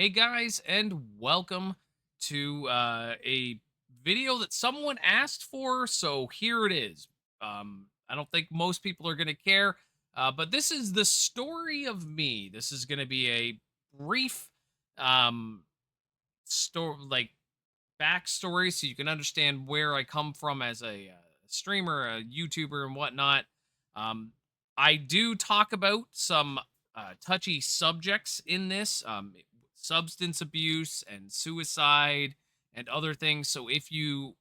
Hey guys, and welcome to a video that someone asked for. So here it is. I don't think most people are going to care, but this is the story of me. This is going to be a brief story, like backstory, so you can understand where I come from as a streamer, a YouTuber, and whatnot. Um, I do talk about some touchy subjects in this, substance abuse and suicide and other things. So if you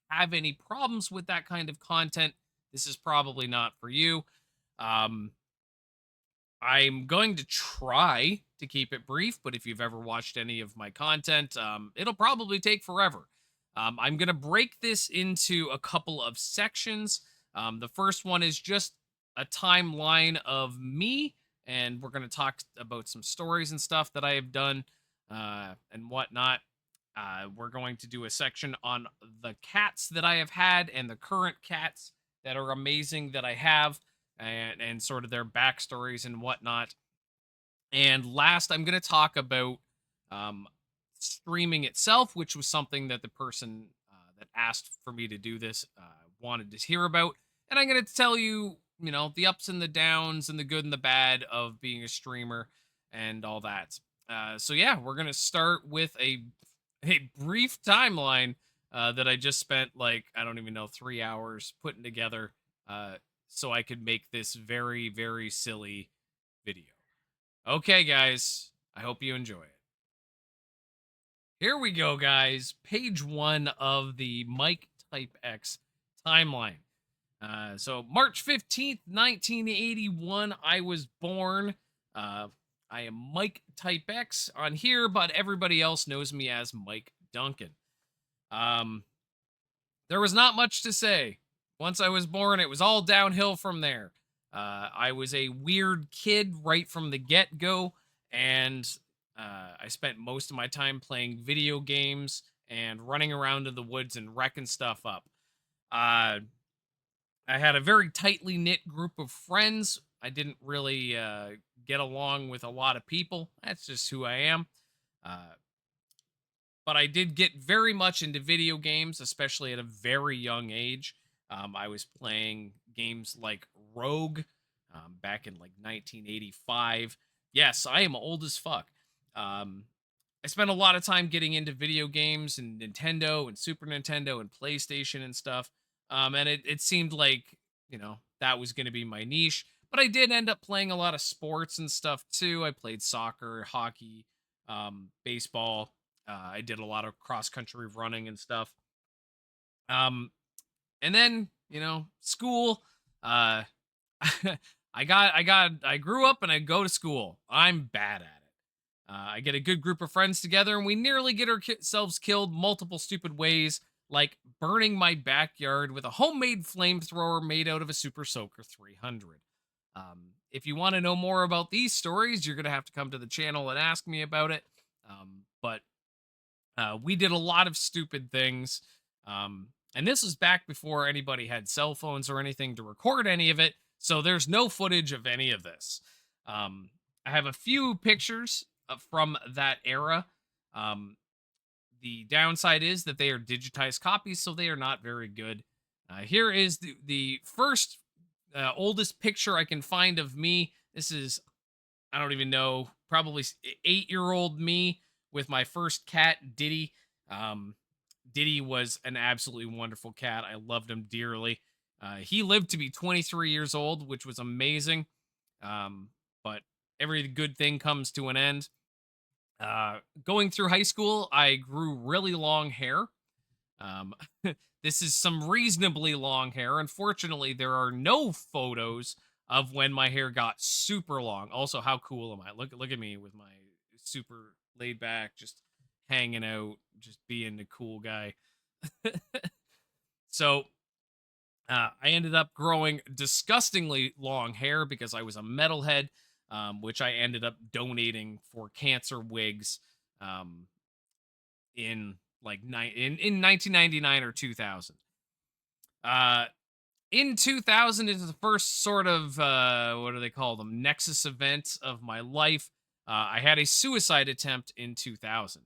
have any problems with that kind of content, this is probably not for you. Um, I'm going to try to keep it brief, but if you've ever watched any of my content, it'll probably take forever. I'm going to break this into a couple of sections. The first one is just a timeline of me, and we're going to talk about some stories and stuff that I have done and whatnot. We're going to do a section on the cats that I have had and the current cats that are amazing that I have and sort of their backstories and whatnot. And last, I'm going to talk about um, streaming itself, which was something that the person that asked for me to do this wanted to hear about. And I'm going to tell you, the ups and the downs and the good and the bad of being a streamer and all that. So yeah, we're going to start with a brief timeline that I just spent like I don't even know 3 hours putting together, uh, so I could make this very very silly video. Okay, guys, I hope you enjoy it. Here we go, guys. Page one of the MikeTypeX timeline. So March 15th, 1981, I was born. Uh, I am MikeTypeX on here, but everybody else knows me as Mike Duncan. Um, there was not much to say. Once I was born, it was all downhill from there. I was a weird kid right from the get go, and I spent most of my time playing video games and running around in the woods and wrecking stuff up. Uh, I had a very tightly knit group of friends. I didn't really get along with a lot of people. That's just who I am. Uh, but I did get very much into video games, especially at a very young age. I was playing games like Rogue back in like 1985. Yes, I am old as fuck. Um, I spent a lot of time getting into video games and Nintendo and Super Nintendo and PlayStation and stuff. And it seemed like, that was going to be my niche. But I did end up playing a lot of sports and stuff too. I played soccer, hockey, baseball. I did a lot of cross country running and stuff. Um, and then, school. Uh, I grew up and I go to school. I'm bad at it. I get a good group of friends together and we nearly get ourselves killed multiple stupid ways, like burning my backyard with a homemade flamethrower made out of a Super Soaker 300. If you want to know more about these stories, you're going to have to come to the channel and ask me about it. But we did a lot of stupid things. And this was back before anybody had cell phones or anything to record any of it. So there's no footage of any of this. I have a few pictures from that era. Um, the downside is that they are digitized copies, so they are not very good. Here is the first oldest picture I can find of me. This is, I don't even know, probably 8-year-old me with my first cat, Diddy. Um, Diddy was an absolutely wonderful cat. I loved him dearly. He lived to be 23 years old, which was amazing. But every good thing comes to an end. Going through high school, I grew really long hair. Um, this is some reasonably long hair. Unfortunately, there are no photos of when my hair got super long. Also, how cool am I? Look at me with my super laid back, just hanging out, just being a cool guy. So I ended up growing disgustingly long hair because I was a metalhead, which I ended up donating for cancer wigs um, in in 1999 or 2000. Uh, in 2000 is the first sort of what do they call them, nexus event of my life. I had a suicide attempt in 2000.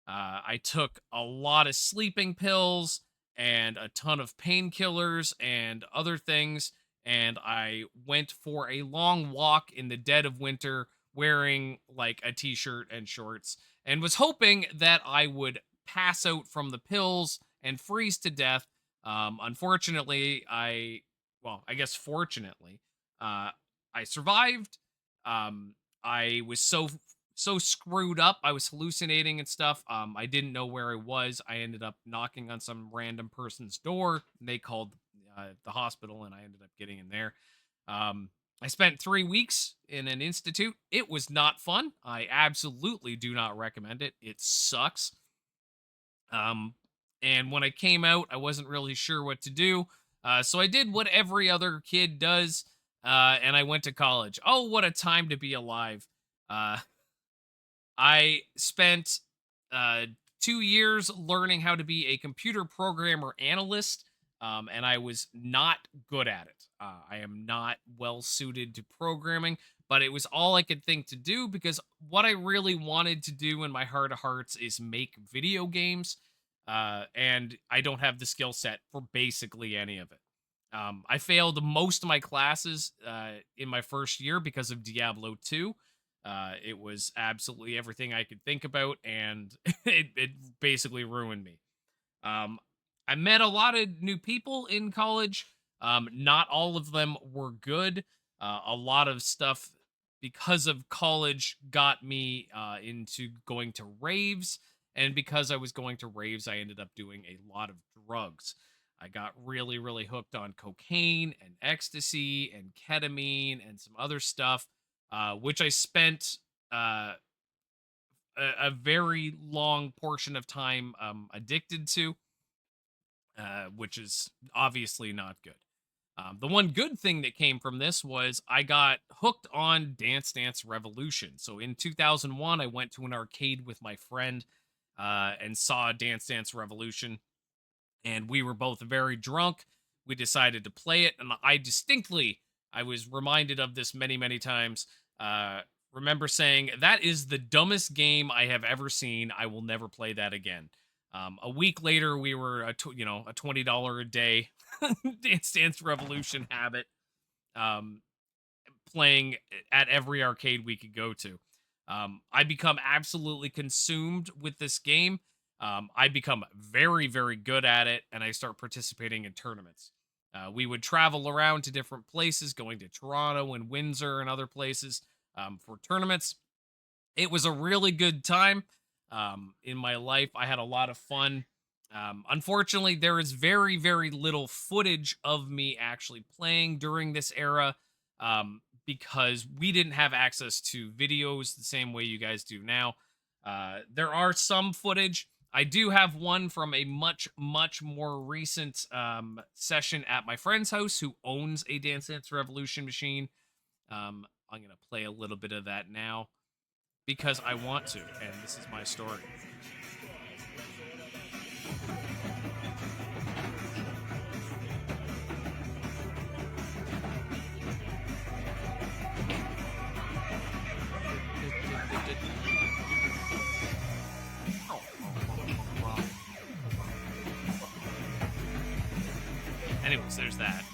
I took a lot of sleeping pills and a ton of painkillers and other things. And I went for a long walk in the dead of winter wearing like a t shirt and shorts and was hoping that I would pass out from the pills and freeze to death. Unfortunately, I guess fortunately, uh, I survived. Um, I was so screwed up. I was hallucinating and stuff. I didn't know where I was. I ended up knocking on some random person's door. They called the hospital, and I ended up getting in there. Um, I spent 3 weeks in an institute. It was not fun. I absolutely do not recommend it. It sucks. Um, and when I came out, I wasn't really sure what to do. So I did what every other kid does, and I went to college. Oh, what a time to be alive! Uh, I spent uh, 2 years learning how to be a computer programmer analyst, and I was not good at it. I am not well suited to programming, but it was all I could think to do because what I really wanted to do in my heart of hearts is make video games, and I don't have the skill set for basically any of it. I failed most of my classes in my first year because of Diablo 2. It was absolutely everything I could think about, and it basically ruined me. Um, I met a lot of new people in college. Not all of them were good. A lot of stuff because of college got me into going to raves. And because I was going to raves, I ended up doing a lot of drugs. I got really, really hooked on cocaine and ecstasy and ketamine and some other stuff, which I spent uh, a very long portion of time addicted to, which is obviously not good. The one good thing that came from this was I got hooked on Dance Dance Revolution. So in 2001, I went to an arcade with my friend and saw Dance Dance Revolution, and we were both very drunk. We decided to play it, and I was reminded of this many, many times. Uh, remember saying that is the dumbest game I have ever seen. I will never play that again. A week later, we were a $20 a day Dance Dance Revolution habit. Um, Playing at every arcade we could go to. I become absolutely consumed with this game. I become very, very good at it, and I start participating in tournaments. We would travel around to different places, going to Toronto and Windsor and other places for tournaments. It was a really good time in my life. I had a lot of fun. Unfortunately, there is very, very little footage of me actually playing during this era because we didn't have access to videos the same way you guys do now. There are some footage. I do have one from a much, much more recent session at my friend's house who owns a Dance Dance Revolution machine. I'm going to play a little bit of that now because I want to, and this is my story. Anyways, there's that.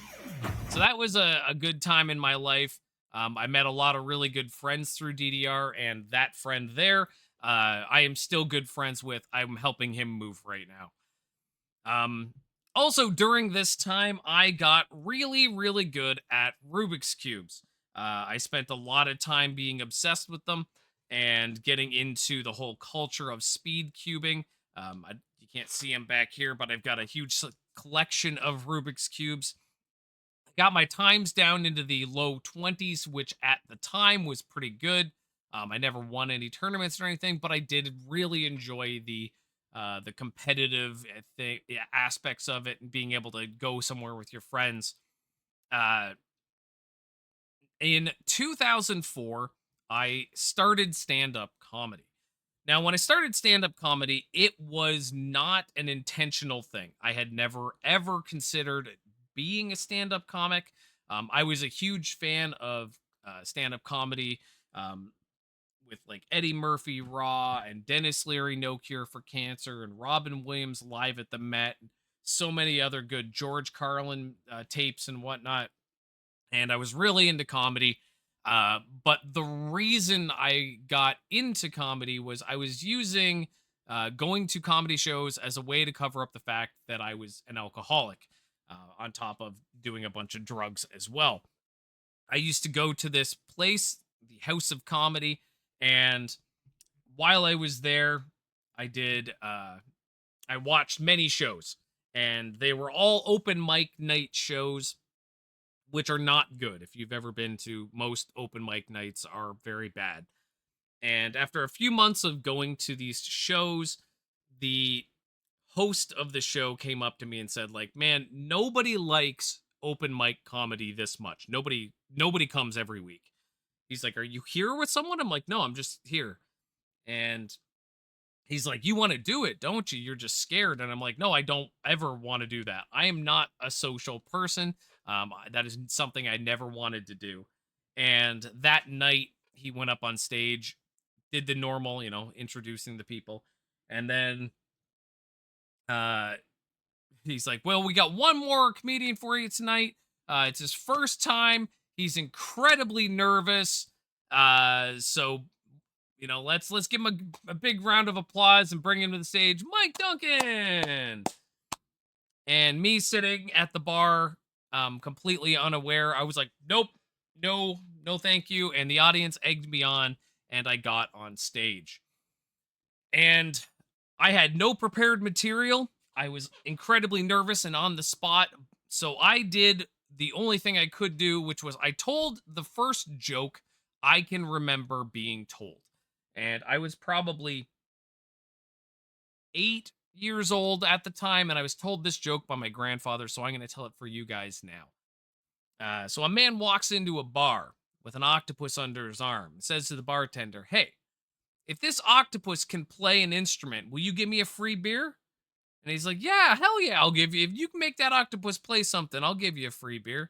So that was a good time in my life. I met a lot of really good friends through DDR, and that friend there, I am still good friends with. I'm helping him move right now. Also, during this time, I got really, really good at Rubik's Cubes. I spent a lot of time being obsessed with them and getting into the whole culture of speed cubing. You can't see them back here, but I've got a huge collection of Rubik's Cubes. Got my times down into the low 20s, which at the time was pretty good. I never won any tournaments or anything, but I did really enjoy the competitive aspects of it and being able to go somewhere with your friends. Uh, in 2004, I started stand up comedy. Now, when I started stand up comedy, it was not an intentional thing. I had never, ever considered being a stand up comic. I was a huge fan of stand up comedy, um, with like Eddie Murphy Raw and Dennis Leary No Cure for Cancer and Robin Williams Live at the Met, and so many other good George Carlin tapes and whatnot. And I was really into comedy. But the reason I got into comedy was I was using going to comedy shows as a way to cover up the fact that I was an alcoholic, on top of doing a bunch of drugs as well. I used to go to this place, the House of Comedy, and while I was there, I did I watched many shows, and they were all open mic night shows, which are not good. If you've ever been to, most open mic nights are very bad. And after a few months of going to these shows, the host of the show came up to me and said, like, man, nobody likes open mic comedy this much. Nobody comes every week. He's like, are you here with someone? I'm like, no, I'm just here. And he's like, you want to do it, don't you? You're just scared. And I'm like, no, I don't ever want to do that. I am not a social person. That is something I never wanted to do. And that night, he went up on stage, did the normal, introducing the people. And then uh, he's like, well, we got one more comedian for you tonight. It's his first time. He's incredibly nervous. So let's give him a big round of applause and bring him to the stage, Mike Duncan. And me sitting at the bar, completely unaware, I was like, nope, no, no, thank you. And the audience egged me on, and I got on stage. And I had no prepared material. I was incredibly nervous and on the spot. So I did the only thing I could do, which was I told the first joke I can remember being told. And I was probably 8 years old at the time, and I was told this joke by my grandfather, so I'm going to tell it for you guys now. So a man walks into a bar with an octopus under his arm and says to the bartender, hey, if this octopus can play an instrument, will you give me a free beer? And he's like, yeah, hell yeah, I'll give you. If you can make that octopus play something, I'll give you a free beer.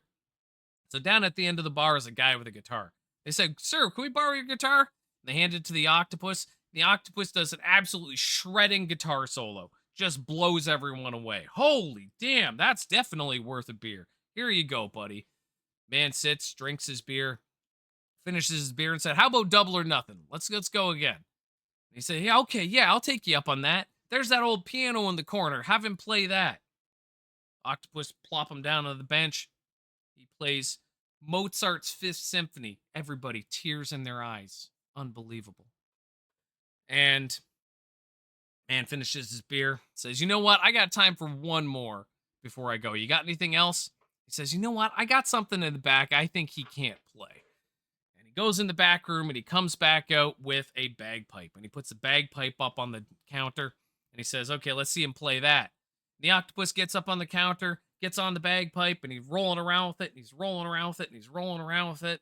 So down at the end of the bar is a guy with a guitar. They said, sir, can we borrow your guitar? They hand it to the octopus. The octopus does an absolutely shredding guitar solo. Just blows everyone away. Holy damn, that's definitely worth a beer. Here you go, buddy. Man sits, drinks his beer, finishes his beer, and said, how about double or nothing? Let's go again. And he said, yeah, okay, yeah, I'll take you up on that. There's that old piano in the corner. Have him play that. Octopus plop him down on the bench. He plays Mozart's Fifth Symphony. Everybody, tears in their eyes. Unbelievable. And man finishes his beer, says, you know what? I got time for one more before I go. You got anything else? He says, you know what? I got something in the back I think he can't play. And he goes in the back room and he comes back out with a bagpipe. And he puts the bagpipe up on the counter and he says, okay, let's see him play that. The octopus gets up on the counter, gets on the bagpipe, and he's rolling around with it, and he's rolling around with it, and he's rolling around with it.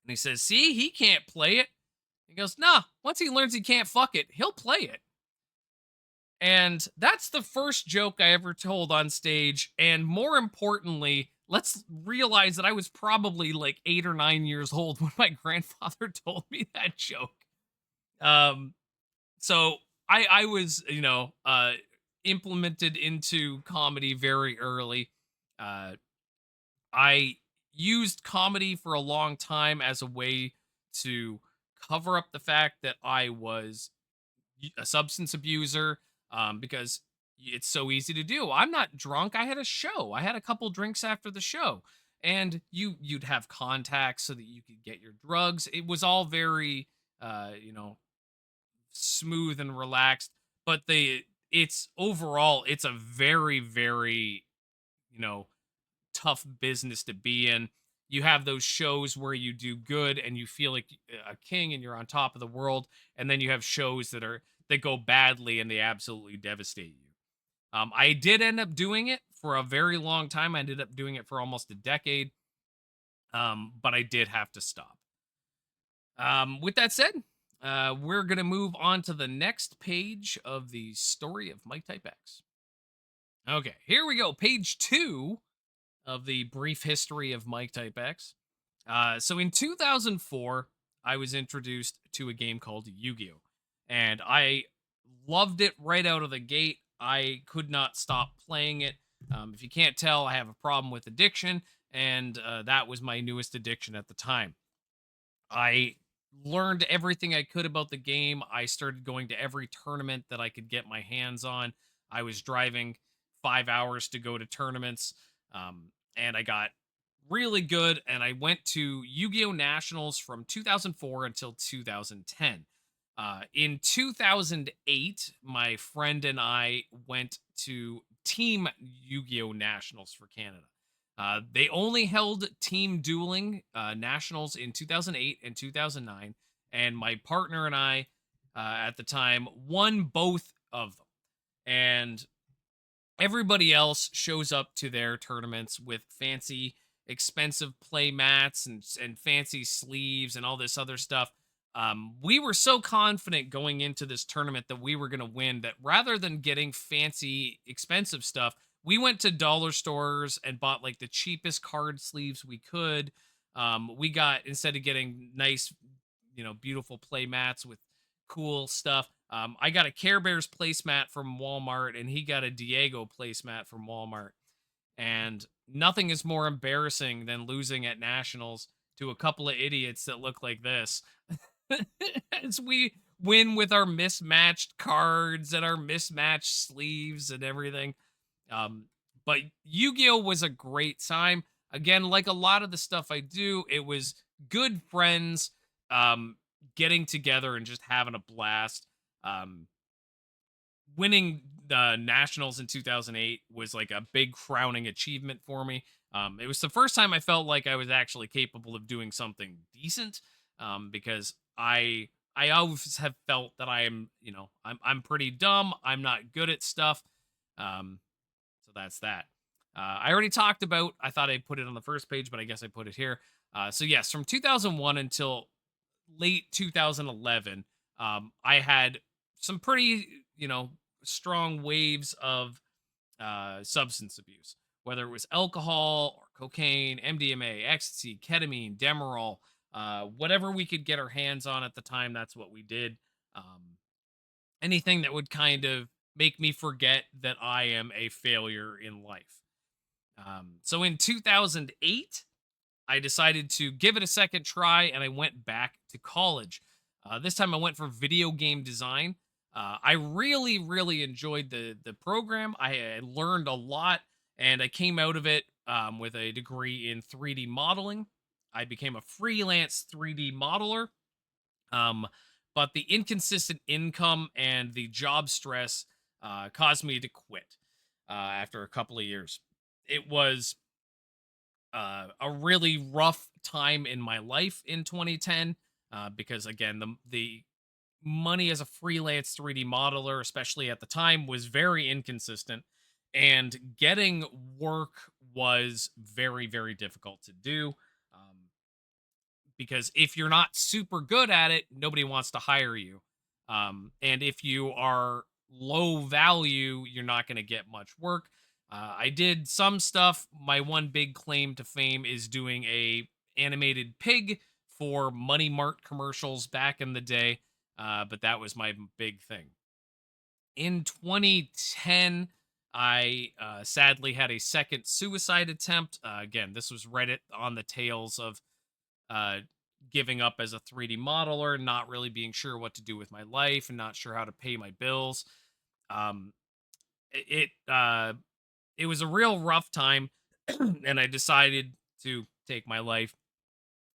And he says, see, he can't play it. He goes, nah, once he learns he can't fuck it, he'll play it. And that's the first joke I ever told on stage. And more importantly, let's realize that I was probably like 8 or 9 years old when my grandfather told me that joke. Um, so I was, implemented into comedy very early. Uh, I used comedy for a long time as a way to cover up the fact that I was a substance abuser, because it's so easy to do. I'm not drunk. I had a show. I had a couple drinks after the show, and you'd have contacts so that you could get your drugs. It was all very, smooth and relaxed. But it's overall, it's a very, very, you know, tough business to be in. You have those shows where you do good and you feel like a king and you're on top of the world, and then you have shows that go badly and they absolutely devastate you. I did end up doing it for a very long time. I ended up doing it for almost a decade, but I did have to stop. With that said, we're gonna move on to the next page of the story of MikeTypeX. Okay, here we go. Page 2 of the brief history of MikeTypeX. So in 2004, I was introduced to a game called Yu-Gi-Oh! And I loved it right out of the gate. I could not stop playing it. If you can't tell, I have a problem with addiction, and that was my newest addiction at the time. I learned everything I could about the game. I started going to every tournament that I could get my hands on. I was driving 5 hours to go to tournaments, and I got really good. And I went to Yu-Gi-Oh! Nationals from 2004 until 2010. In 2008, my friend and I went to Team Yu-Gi-Oh! Nationals for Canada. They only held team dueling nationals in 2008 and 2009, and my partner and I at the time won both of them. And everybody else shows up to their tournaments with fancy, expensive play mats and fancy sleeves and all this other stuff. We were so confident going into this tournament that we were going to win that rather than getting fancy, expensive stuff, we went to dollar stores and bought like the cheapest card sleeves we could. We got, instead of getting nice, beautiful play mats with cool stuff, I got a Care Bears placemat from Walmart, and he got a Diego placemat from Walmart. And nothing is more embarrassing than losing at nationals to a couple of idiots that look like this. As we win with our mismatched cards and our mismatched sleeves and everything. Um, but Yu-Gi-Oh was a great time. Again, like a lot of the stuff I do, it was good friends getting together and just having a blast. Um, Winning the nationals in 2008 was like a big crowning achievement for me. It was the first time I felt like I was actually capable of doing something decent, because I always have felt that I am, I'm pretty dumb. I'm not good at stuff. Um, so that's that. I already talked about, I thought I put it on the first page, but I guess I put it here. So yes, from 2001 until late 2011, I had some pretty, strong waves of substance abuse, whether it was alcohol or cocaine, MDMA, ecstasy, ketamine, Demerol, whatever we could get our hands on at the time. That's what we did. Anything that would kind of make me forget that I am a failure in life. So in 2008, I decided to give it a second try, and I went back to college. This time I went for video game design. I really, really enjoyed the program. I learned a lot, and I came out of it with a degree in 3D modeling. I became a freelance 3D modeler. Um, but the inconsistent income and the job stress caused me to quit after a couple of years. It was a really rough time in my life in 2010, because again, the money as a freelance 3D modeler, especially at the time, was very inconsistent, and getting work was very, very difficult to do. Because if you're not super good at it, nobody wants to hire you. And if you are low value, you're not going to get much work. I did some stuff. My one big claim to fame is doing a animated pig for Money Mart commercials back in the day. But that was my big thing. In 2010, I sadly had a second suicide attempt. Again, this was Reddit on the tails of uh, giving up as a 3D modeler, not really being sure what to do with my life, and not sure how to pay my bills. Um, it was a real rough time, and I decided to take my life.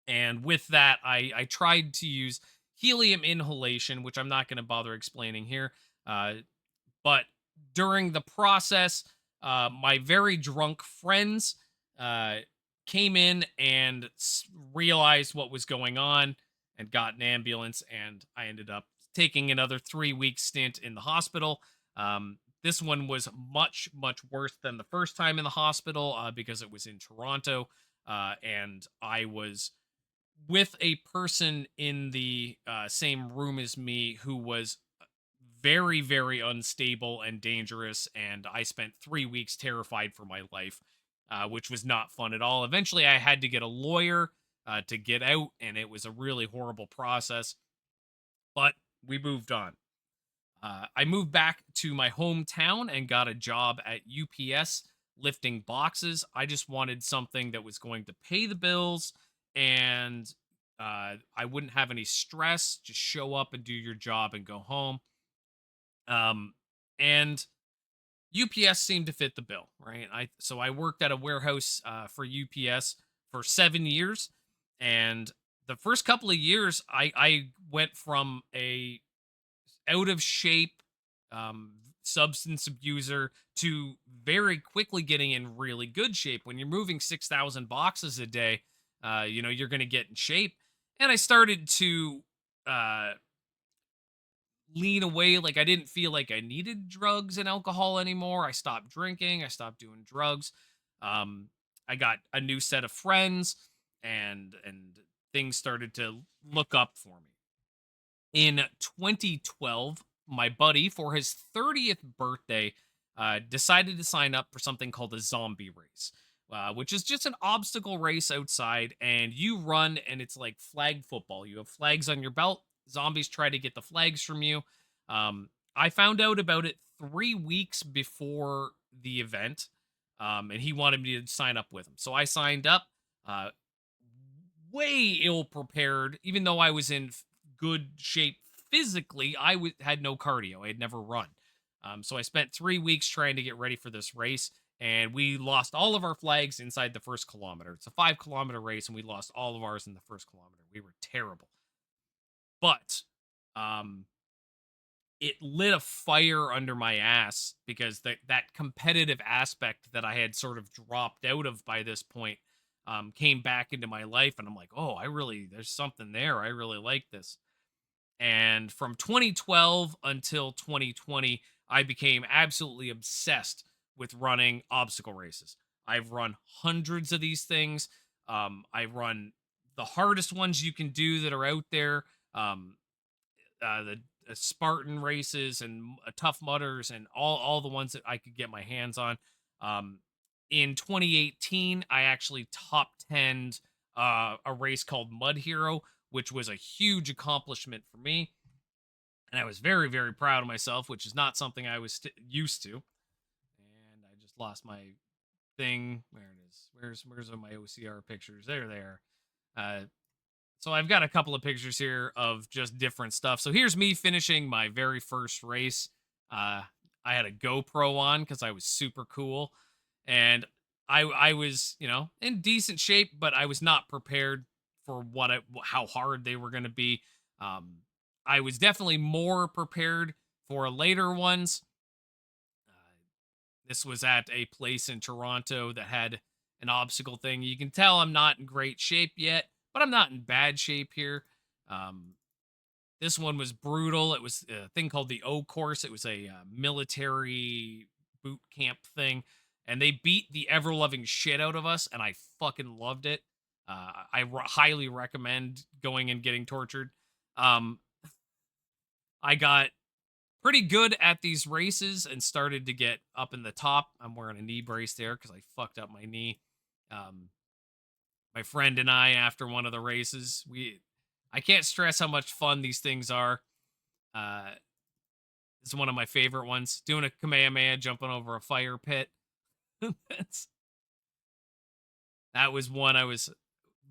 And with that, I tried to use helium inhalation, which I'm not going to bother explaining here. Uh, but during the process, my very drunk friends uh, came in and realized what was going on and got an ambulance. And I ended up taking another 3 week stint in the hospital. This one was much, much worse than the first time in the hospital because it was in Toronto. And I was with a person in the same room as me who was very, very unstable and dangerous. And I spent 3 weeks terrified for my life, which was not fun at all. Eventually, I had to get a lawyer to get out, and it was a really horrible process. But we moved on. I moved back to my hometown and got a job at UPS lifting boxes. I just wanted something that was going to pay the bills, and I wouldn't have any stress. Just show up and do your job and go home. And UPS seemed to fit the bill, right? I worked at a warehouse for UPS for 7 years, and the first couple of years, I went from a out of shape substance abuser to very quickly getting in really good shape. When you're moving 6,000 boxes a day, you're going to get in shape. And I started to uh, lean away. Like, I didn't feel like I needed drugs and alcohol anymore. I stopped drinking. I stopped doing drugs. Um, I got a new set of friends, and things started to look up for me. In 2012, my buddy, for his 30th birthday, decided to sign up for something called a zombie race, which is just an obstacle race outside. And you run, and it's like flag football. You have flags on your belt. Zombies try to get the flags from you. I found out about it 3 weeks before the event, and he wanted me to sign up with him. So I signed up. Uh, Way ill prepared, even though I was in good shape physically. Had no cardio. I had never run. So I spent 3 weeks trying to get ready for this race, and we lost all of our flags inside the first kilometer. It's a 5 kilometer race, and we lost all of ours in the first kilometer. We were terrible. But um, it lit a fire under my ass, because that competitive aspect that I had sort of dropped out of by this point came back into my life, and I'm like, oh, there's something there. I really like this. And from 2012 until 2020, I became absolutely obsessed with running obstacle races. I've run hundreds of these things. I run the hardest ones you can do that are out there. The Spartan races and Tough Mudders, and all the ones that I could get my hands on. Um, in 2018, I actually top 10 a race called Mud Hero, which was a huge accomplishment for me, and I was very, very proud of myself, which is not something I was used to. And I just lost my thing. Where it is? Where's my OCR pictures? There they are. Uh, so I've got a couple of pictures here of just different stuff. So here's me finishing my very first race. I had a GoPro on because I was super cool, and I was, in decent shape, but I was not prepared for how hard they were going to be. Um, I was definitely more prepared for later ones. Uh, this was at a place in Toronto that had an obstacle thing. You can tell I'm not in great shape yet, but I'm not in bad shape here. Um, this one was brutal. It was a thing called the O course. It was a military boot camp thing, and they beat the ever loving shit out of us, and I fucking loved it. Highly recommend going and getting tortured. Um, I got pretty good at these races and started to get up in the top. I'm wearing a knee brace there because I fucked up my knee. Um, my friend and I, after one of the races, I can't stress how much fun these things are. Uh, this is one of my favorite ones. Doing a Kamehameha, jumping over a fire pit. That was one I was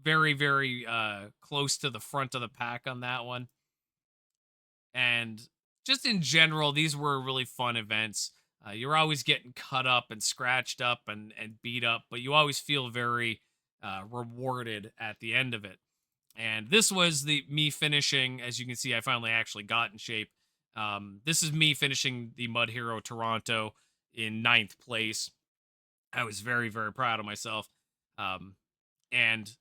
very, very close to the front of the pack on that one. And just in general, these were really fun events. You're always getting cut up and scratched up and beat up, but you always feel very rewarded at the end of it. And this was the me finishing. As you can see, I finally actually got in shape. This is me finishing the Mud Hero Toronto in ninth place. I was very, very proud of myself. Um, and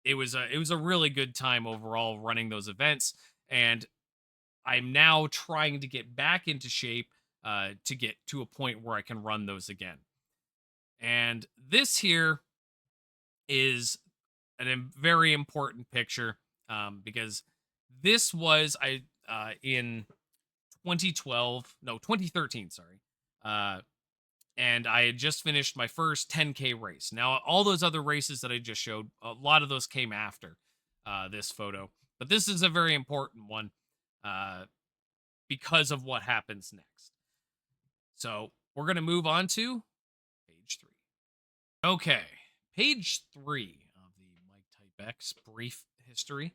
it was a really good time overall running those events. And I'm now trying to get back into shape to get to a point where I can run those again. And this here is very important picture, because this was in 2012, no, 2013, sorry. Uh, and I had just finished my first 10K race. Now, all those other races that I just showed, a lot of those came after this photo, but this is a very important one uh, because of what happens next. So we're going to move on to page 3. Okay, page 3 of the MikeTypeX brief history.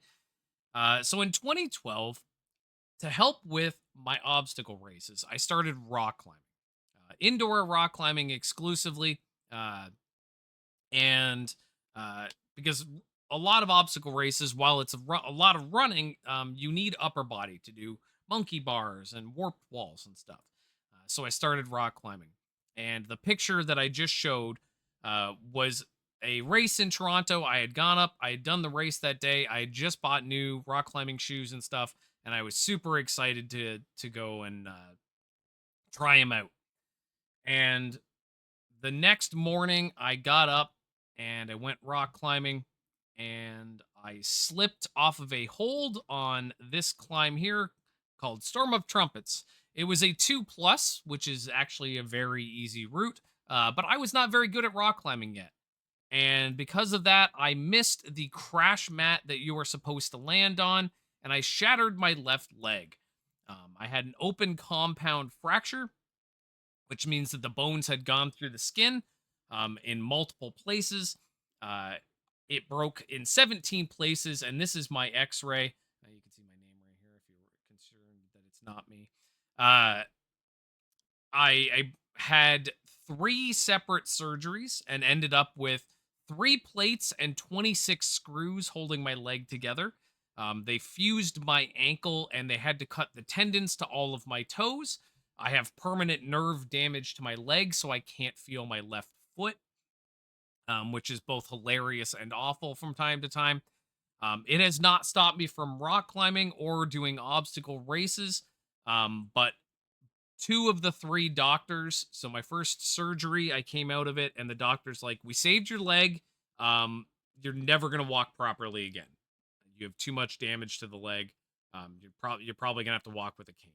So in 2012, to help with my obstacle races, I started rock climbing, indoor rock climbing exclusively. Uh, and because a lot of obstacle races, while it's a lot of running, you need upper body to do monkey bars and warped walls and stuff. So I started rock climbing, and the picture that I just showed was a race in Toronto. I had gone up, I had done the race that day. I had just bought new rock climbing shoes and stuff, and I was super excited to go and try them out. And the next morning, I got up and I went rock climbing, and I slipped off of a hold on this climb here called Storm of Trumpets. It was a 2 plus, which is actually a very easy route, but I was not very good at rock climbing yet. And because of that, I missed the crash mat that you were supposed to land on, and I shattered my left leg. I had an open compound fracture, which means that the bones had gone through the skin in multiple places. Uh, it broke in 17 places, and this is my X-ray. You can see my name right here if you're concerned that it's not me. I had 3 separate surgeries and ended up with 3 plates and 26 screws holding my leg together. They fused my ankle and they had to cut the tendons to all of my toes. I have permanent nerve damage to my leg, so I can't feel my left foot, which is both hilarious and awful from time to time. It has not stopped me from rock climbing or doing obstacle races, but 2 of the 3 doctors, so my first surgery, I came out of it, and the doctor's like, "We saved your leg. You're never gonna walk properly again. You have too much damage to the leg. You're probably gonna have to walk with a cane."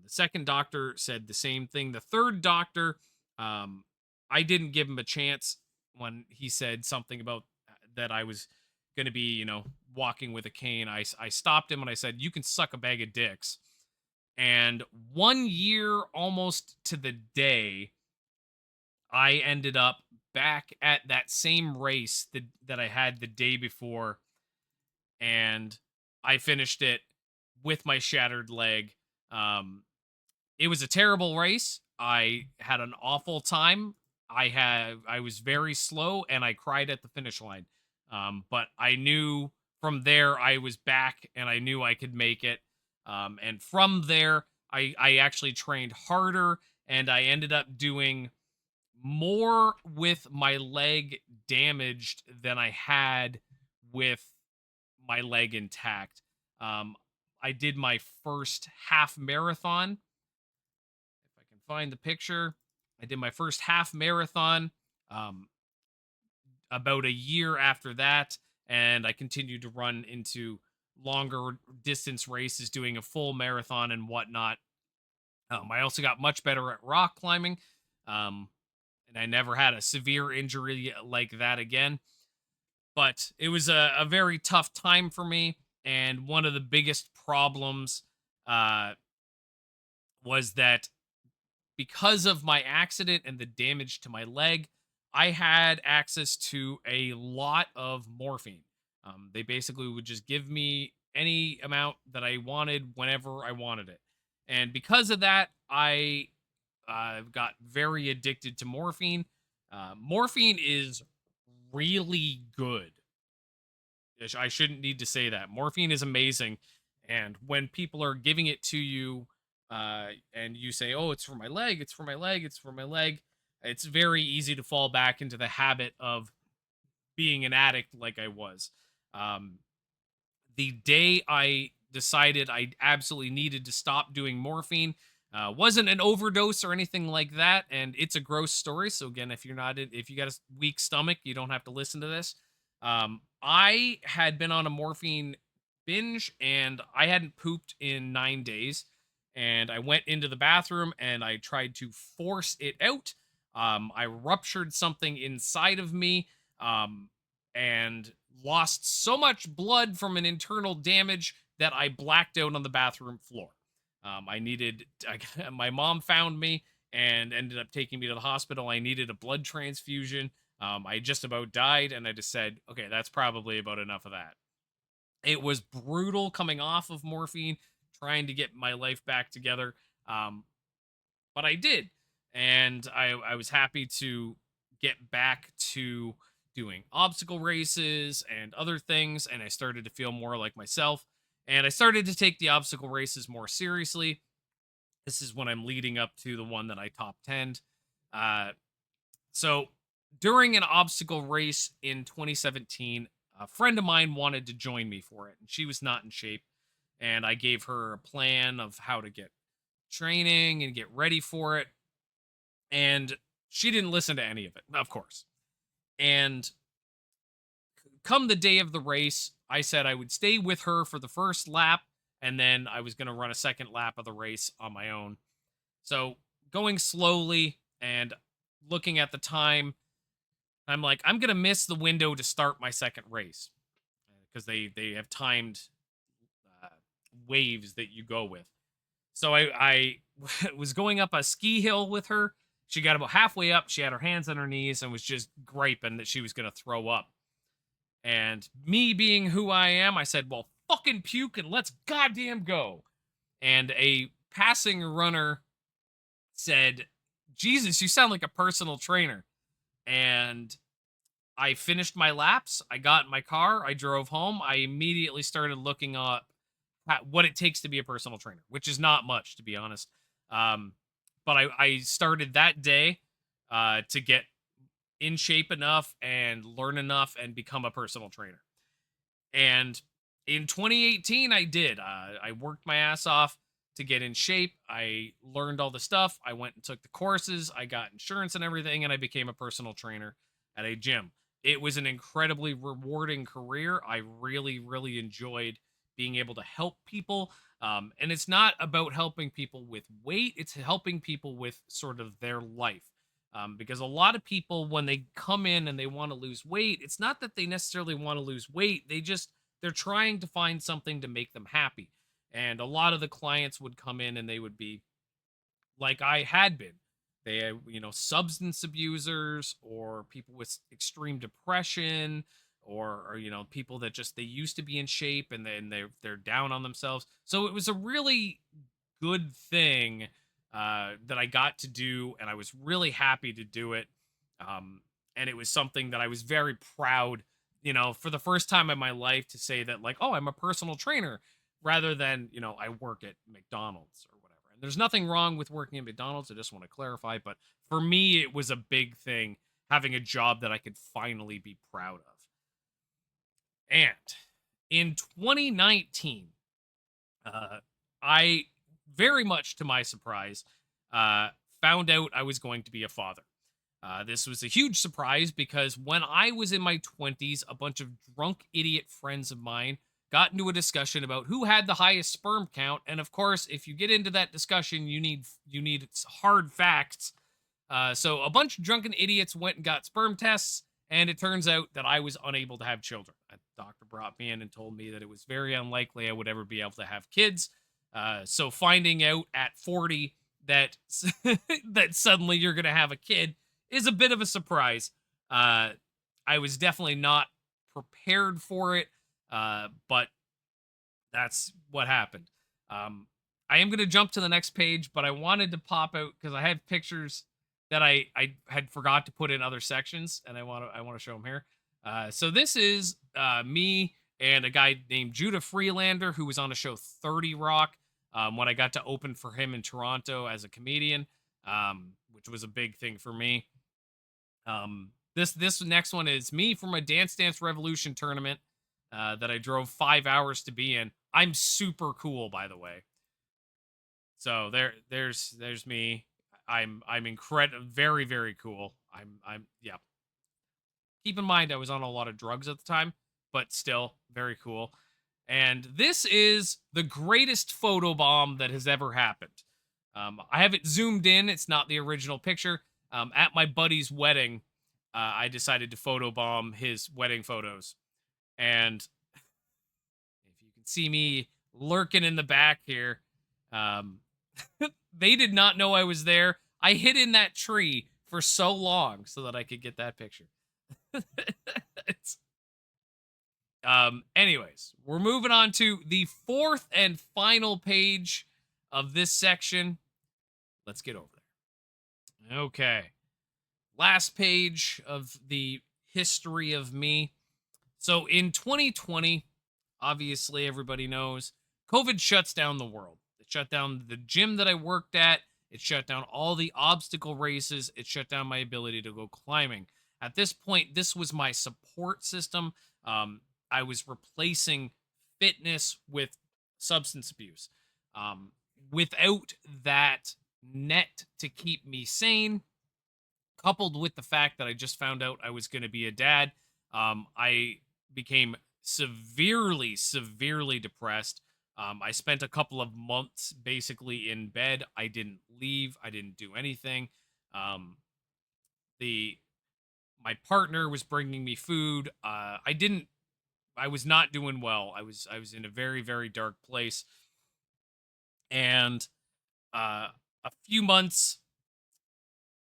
The second doctor said the same thing. The third doctor, um, I didn't give him a chance when he said something about that I was gonna be, walking with a cane. I stopped him and I said, "You can suck a bag of dicks." And 1 year almost to the day, I ended up back at that same race that I had the day before, and I finished it with my shattered leg. Um, it was a terrible race. I had an awful time. I was very slow and I cried at the finish line. But I knew from there I was back and I knew I could make it. And from there, I actually trained harder and I ended up doing more with my leg damaged than I had with my leg intact. Um, I did my first half marathon. If I can find the picture, I did my first half marathon um, about a year after that, and I continued to run into longer distance races, doing a full marathon and whatnot. I also got much better at rock climbing, um, and I never had a severe injury like that again. But it was a very tough time for me, and one of the biggest problems uh, was that because of my accident and the damage to my leg, I had access to a lot of morphine. They basically would just give me any amount that I wanted whenever I wanted it. And because of that, I got very addicted to morphine. Morphine is really good. I shouldn't need to say that. Morphine is amazing. And when people are giving it to you, and you say, "Oh, it's for my leg, it's for my leg, it's for my leg," it's very easy to fall back into the habit of being an addict like I was. Um, the day I decided I absolutely needed to stop doing morphine, wasn't an overdose or anything like that, and it's a gross story. So again, if you got a weak stomach, you don't have to listen to this. I had been on a morphine binge, and I hadn't pooped in 9 days, and I went into the bathroom and I tried to force it out. I ruptured something inside of me, um, and lost so much blood from an internal damage that I blacked out on the bathroom floor. I needed, my mom found me and ended up taking me to the hospital. I needed a blood transfusion. I just about died, and I just said, okay, that's probably about enough of that. It was brutal coming off of morphine, trying to get my life back together. Um, but I did. And I was happy to get back to doing obstacle races and other things. And I started to feel more like myself. And I started to take the obstacle races more seriously. This is when I'm leading up to the one that I top 10. Uh, so during an obstacle race in 2017, a friend of mine wanted to join me for it, and she was not in shape. And I gave her a plan of how to get training and get ready for it. And she didn't listen to any of it, of course. And come the day of the race, I said I would stay with her for the first lap, and then I was going to run a second lap of the race on my own. So going slowly and looking at the time, I'm like, I'm gonna miss the window to start my second race because they have timed uh, waves that you go with. So I was going up a ski hill with her. She got about halfway up. She had her hands on her knees and was just griping that she was gonna throw up. And me being who I am, I said, "Well, fucking puke and let's goddamn go." And a passing runner said, "Jesus, you sound like a personal trainer." And I finished my laps. I got in my car. I drove home. I immediately started looking up what it takes to be a personal trainer, which is not much, to be honest. Um, but I started that day to get in shape enough and learn enough and become a personal trainer. And in 2018, I did. I worked my ass off to get in shape. I learned all the stuff. I went and took the courses. I got insurance and everything, and I became a personal trainer at a gym. It was an incredibly rewarding career. I really, really enjoyed being able to help people. And it's not about helping people with weight, it's helping people with sort of their life. Because a lot of people, when they come in and they want to lose weight, it's not that they necessarily want to lose weight. They're trying to find something to make them happy. And a lot of the clients would come in and they would be like I had been. They, substance abusers or people with extreme depression or people that just they used to be in shape and then they're down on themselves. So it was a really good thing that I got to do, and I was really happy to do it. And it was something that I was very proud, for the first time in my life to say that, like, oh, I'm a personal trainer rather than, I work at McDonald's or whatever. And there's nothing wrong with working at McDonald's. I just want to clarify. But for me, it was a big thing having a job that I could finally be proud of. And in 2019, uh, I very much to my surprise found out I was going to be a father. This was a huge surprise because when I was in my 20s, a bunch of drunk idiot friends of mine got into a discussion about who had the highest sperm count. And of course, if you get into that discussion, you need hard facts. So a bunch of drunken idiots went and got sperm tests, and it turns out that I was unable to have children. A doctor brought me in and told me that it was very unlikely I would ever be able to have kids. So finding out at 40 that that suddenly you're gonna have a kid is a bit of a surprise. Uh, I was definitely not prepared for it, but that's what happened. Um, I am going to jump to the next page, but I wanted to pop out because I have pictures that I had forgot to put in other sections, and I want to show them here. So this is me and a guy named Judah Freelander who was on a show 30 Rock when I got to open for him in Toronto as a comedian, which was a big thing for me. This next one is me from a Dance Dance Revolution tournament that I drove 5 hours to be in. I'm super cool, by the way. So there's me. I'm incredible, very very cool. I'm yeah. Keep in mind I was on a lot of drugs at the time, but still very cool. And this is the greatest photo bomb that has ever happened. I have it zoomed in. It's not the original picture. At my buddy's wedding, I decided to photobomb his wedding photos. And if you can see me lurking in the back here, um, they did not know I was there. I hid in that tree for so long so that I could get that picture. It's, anyways, we're moving on to the fourth and final page of this section. Let's get over there. Okay. Last page of the history of me. So in 2020, obviously everybody knows, COVID shuts down the world. It shut down the gym that I worked at. It shut down all the obstacle races. It shut down my ability to go climbing. At this point, this was my support system. I was replacing fitness with substance abuse. Um, Without that net to keep me sane, coupled with the fact that I just found out I was going to be a dad, I became severely depressed. I spent a couple of months basically in bed. I didn't leave. I didn't do anything. Um, the My partner was bringing me food. I didn't. I was not doing well. I was in a very dark place, and a few months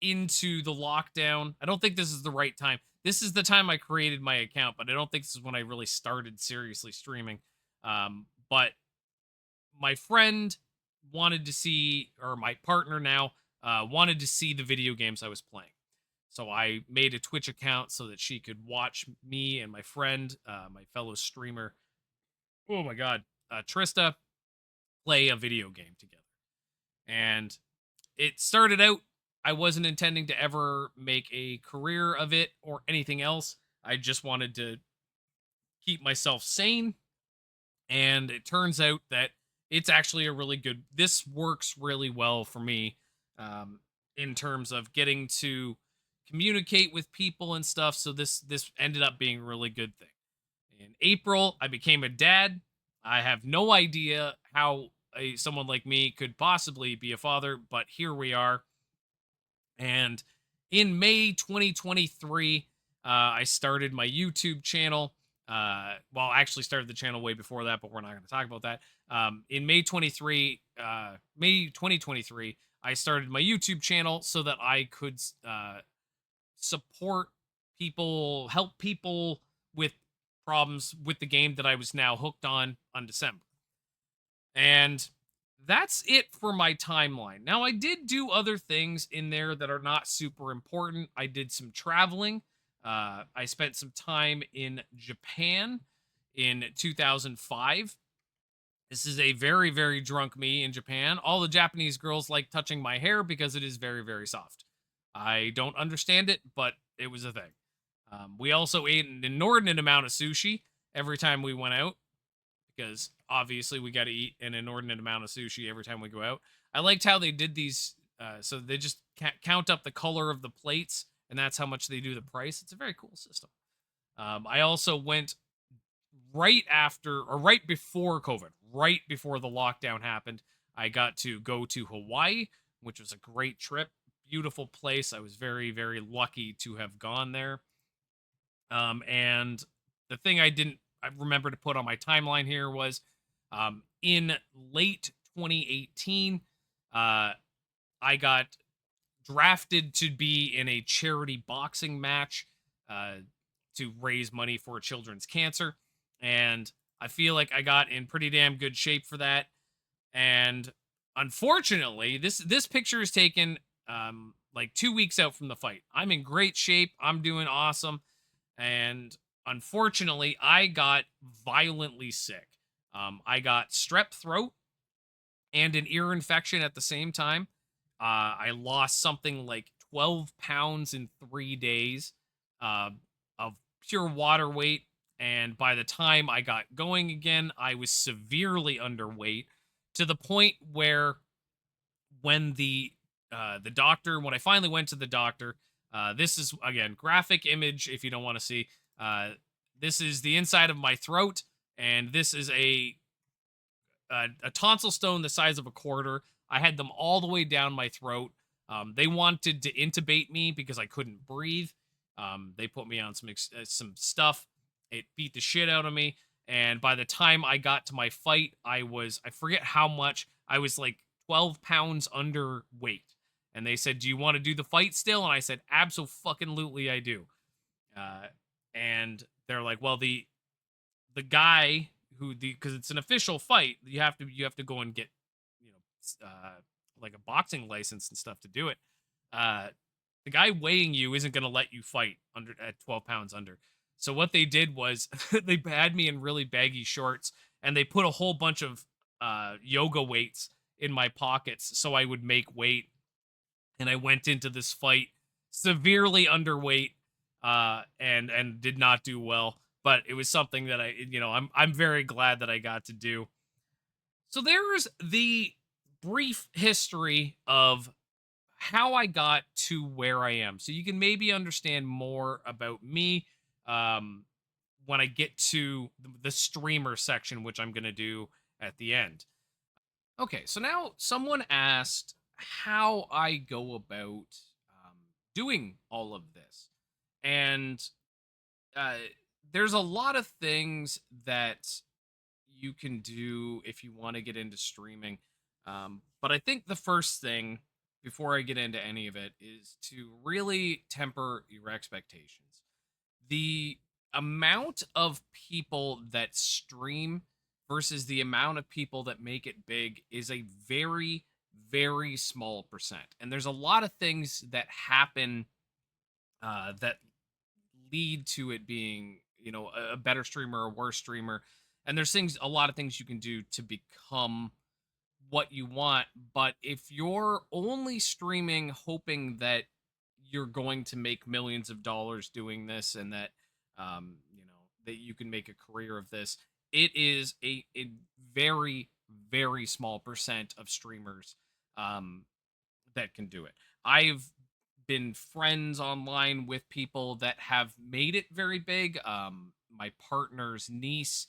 into the lockdown. I don't think this is the right time. This is the time I created my account, but I don't think this is when I really started seriously streaming. But my friend wanted to see, or my partner now, wanted to see the video games I was playing. So I made a Twitch account so that she could watch me and my friend, my fellow streamer, oh my God, Trista, play a video game together. And it started out, I wasn't intending to ever make a career of it or anything else. I just wanted to keep myself sane. And it turns out that it's actually a really good, this works really well for me, um, in terms of getting to communicate with people and stuff. So this ended up being a really good thing. In April, I became a dad. I have no idea how someone like me could possibly be a father, but here we are. And in May 2023, I started my YouTube channel. Well, I actually started the channel way before that, but we're not going to talk about that. In May 2023, I started my YouTube channel so that I could support people, help people with problems with the game that I was now hooked on December. And that's it for my timeline. Now, I did do other things in there that are not super important. I did some traveling. I spent some time in Japan in 2005. This is a very drunk me in Japan. All the Japanese girls like touching my hair because it is very soft. I don't understand it, but it was a thing. We also ate an inordinate amount of sushi every time we went out, because obviously we got to eat an inordinate amount of sushi every time we go out. I liked how they did these. So they just count up the color of the plates, and that's how much they do the price. It's a very cool system. I also went right after, or right before COVID, right before the lockdown happened. I got to go to Hawaii, which was a great trip. Beautiful place. I was very lucky to have gone there. And the thing I remember to put on my timeline here was, in late 2018, I got drafted to be in a charity boxing match, uh, to raise money for children's cancer. And I feel like I got in pretty damn good shape for that. And unfortunately, this picture is taken like 2 weeks out from the fight. I'm in great shape. I'm doing awesome. And unfortunately, I got violently sick. I got strep throat and an ear infection at the same time. I lost something like 12 pounds in 3 days, uh, of pure water weight. And by the time I got going again, I was severely underweight, to the point where when the doctor, when I finally went to the doctor, this is again graphic image if you don't want to see. Uh, this is the inside of my throat, and this is a tonsil stone the size of a quarter. I had them all the way down my throat. They wanted to intubate me because I couldn't breathe. They put me on some stuff. It beat the shit out of me. And by the time I got to my fight, I forget how much, I was like 12 pounds underweight. And they said, "Do you want to do the fight still?" And I said, "Absolutely, I do." Uh, and they're like, "Well, the guy who the because it's an official fight, you have to go and get, you know, like a boxing license and stuff to do it. Uh, the guy weighing you isn't going to let you fight under at 12 pounds under." So what they did was they had me in really baggy shorts, and they put a whole bunch of yoga weights in my pockets so I would make weight. And I went into this fight severely underweight, and did not do well. But it was something that I'm very glad that I got to do. So there's the brief history of how I got to where I am, so you can maybe understand more about me um, when I get to the streamer section, which I'm going to do at the end. Okay, so now someone asked how I go about doing all of this. And uh, there's a lot of things that you can do if you want to get into streaming. But I think the first thing, before I get into any of it, is to really temper your expectations. The amount of people that stream versus the amount of people that make it big is a very, very small percent. And there's a lot of things that happen that lead to it being, a better streamer or worse streamer. And there's a lot of things you can do to become what you want. But if you're only streaming hoping that you're going to make millions of dollars doing this, and that that you can make a career of this, it is a very, very small percent of streamers um, that can do it. I've been friends online with people that have made it very big. My partner's niece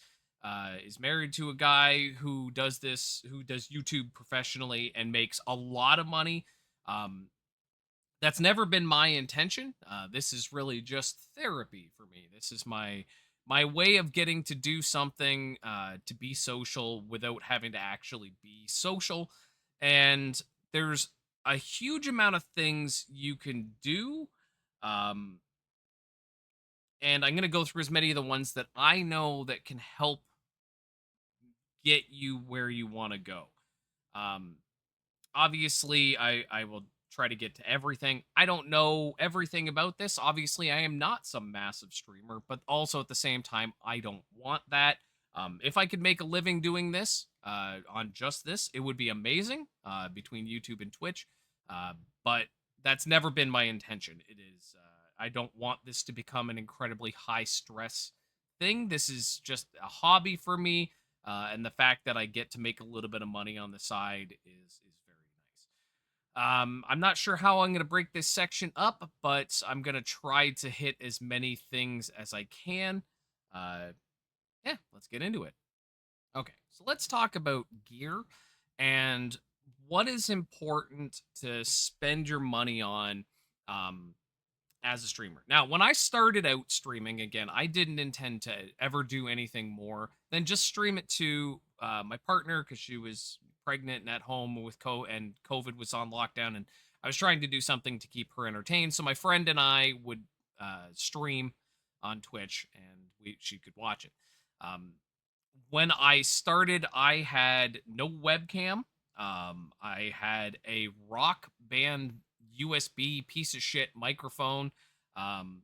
is married to a guy who does YouTube professionally and makes a lot of money. Um, that's never been my intention. This is really just therapy for me. This is my way of getting to do something to be social without having to actually be social. And there's a huge amount of things you can do. Um, and I'm going to go through as many of the ones that I know that can help get you where you want to go. Um, Obviously, I will try to get to everything. I don't know everything about this. Obviously, I am not some massive streamer, but also at the same time, I don't want that. If I could make a living doing this on just this, it would be amazing between YouTube and Twitch. Uh, but that's never been my intention. It is. I don't want this to become an incredibly high stress thing. This is just a hobby for me, and the fact that I get to make a little bit of money on the side is very nice. I'm not sure how I'm going to break this section up, but I'm going to try to hit as many things as I can. Uh, yeah, let's get into it. Okay, so let's talk about gear and what is important to spend your money on um, as a streamer. Now, when I started out streaming, again, I didn't intend to ever do anything more than just stream it to my partner because she was pregnant and at home with and COVID was on lockdown, and I was trying to do something to keep her entertained. So my friend and I would stream on Twitch, and she could watch it. Um, when I started, I had no webcam. I had a Rock Band USB piece of shit microphone um,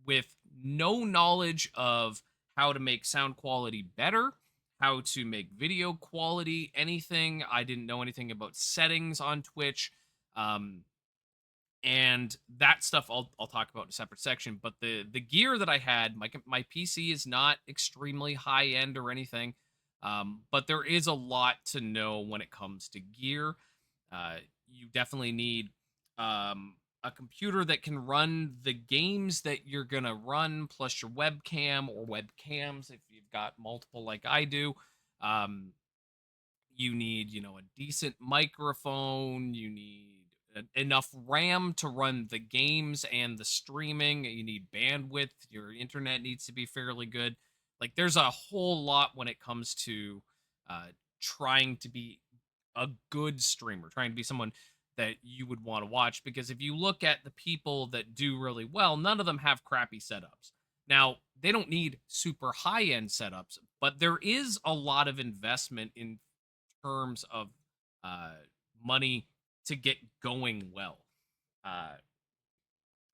with no knowledge of how to make sound quality better, how to make video quality, anything. I didn't know anything about settings on Twitch. Um, and that stuff I'll talk about in a separate section. But the gear that I had, my PC is not extremely high end or anything, but there is a lot to know when it comes to gear. You definitely need a computer that can run the games that you're gonna run, plus your webcam or webcams if you've got multiple like I do. Um, you need, a decent microphone. You need enough RAM to run the games and the streaming. You need bandwidth. Your internet needs to be fairly good. Like there's a whole lot when it comes to uh, trying to be a good streamer, trying to be someone that you would want to watch. Because if you look at the people that do really well, none of them have crappy setups. Now, they don't need super high end setups, but there is a lot of investment in terms of uh, money to get going well. Uh,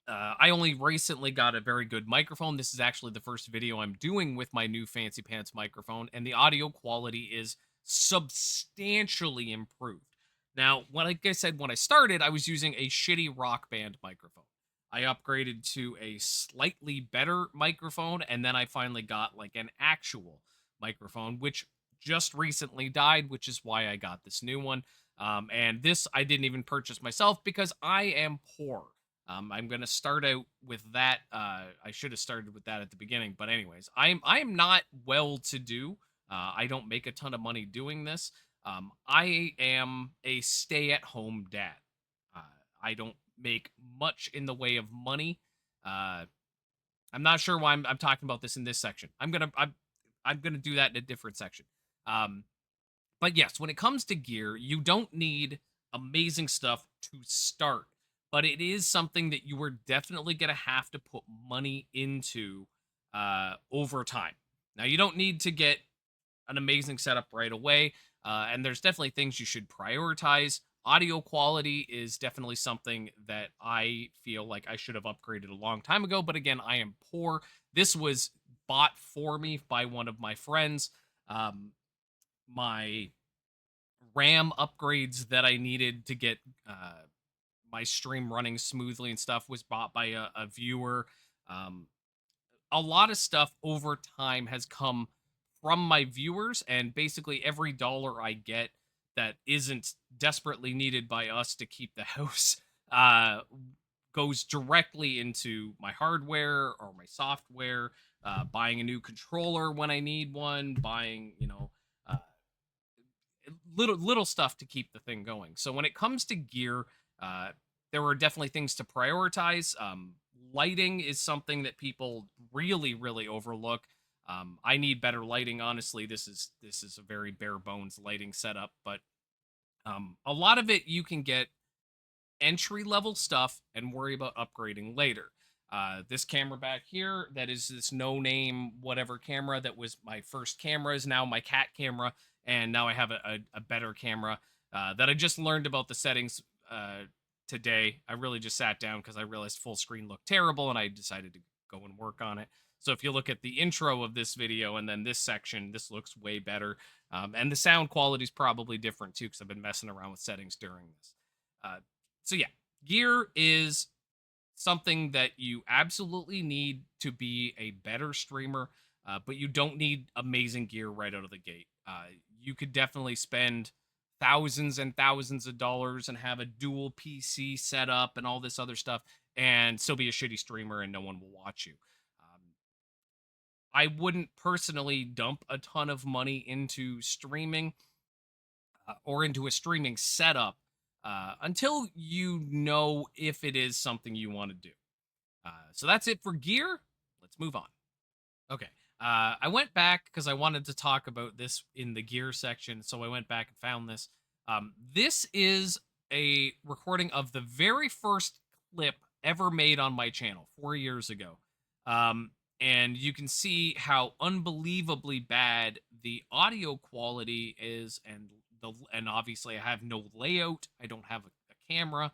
I only recently got a very good microphone. This is actually the first video I'm doing with my new fancy pants microphone, and the audio quality is substantially improved. Now, like I said, when I started, I was using a shitty Rock Band microphone. I upgraded to a slightly better microphone, and then I finally got like an actual microphone, which just recently died, which is why I got this new one. And this I didn't even purchase myself because I am poor. I'm gonna start out with that. I should have started with that at the beginning, but anyways, I am not well to do. I don't make a ton of money doing this. I am a stay-at-home dad. Uh, I don't make much in the way of money. Uh, I'm not sure why I'm talking about this in this section. I'm gonna do that in a different section. Um, but yes, when it comes to gear, you don't need amazing stuff to start, but it is something that you are definitely going to have to put money into over time. Now, you don't need to get an amazing setup right away, and there's definitely things you should prioritize. Audio quality is definitely something that I feel like I should have upgraded a long time ago, but again, I am poor. This was bought for me by one of my friends. My RAM upgrades that I needed to get my stream running smoothly and stuff was bought by a viewer. Um, a lot of stuff over time has come from my viewers, and basically every dollar I get that isn't desperately needed by us to keep the house uh, goes directly into my hardware or my software, buying a new controller when I need one, buying, uh, little stuff to keep the thing going. So when it comes to gear, uh, there are definitely things to prioritize. Lighting is something that people really overlook. I need better lighting. Honestly, this is a very bare bones lighting setup, but a lot of it you can get entry level stuff and worry about upgrading later. This camera back here, that is this no name whatever camera that was my first camera, is now my cat camera, and now I have a better camera that I just learned about the settings today. I really just sat down because I realized full screen looked terrible, and I decided to go and work on it. So if you look at the intro of this video and then this section, this looks way better. And the sound quality is probably different too because I've been messing around with settings during this. Uh, so yeah, gear is something that you absolutely need to be a better streamer, but you don't need amazing gear right out of the gate. You could definitely spend thousands and thousands of dollars and have a dual PC setup and all this other stuff and still be a shitty streamer and no one will watch you. I wouldn't personally dump a ton of money into streaming or into a streaming setup until you know if it is something you want to do. So that's it for gear. Let's move on. Okay. I went back because I wanted to talk about this in the gear section. So I went back and found this. This is a recording of the very first clip ever made on my channel 4 years ago. Um, and you can see how unbelievably bad the audio quality is, and obviously I have no layout. I don't have a camera.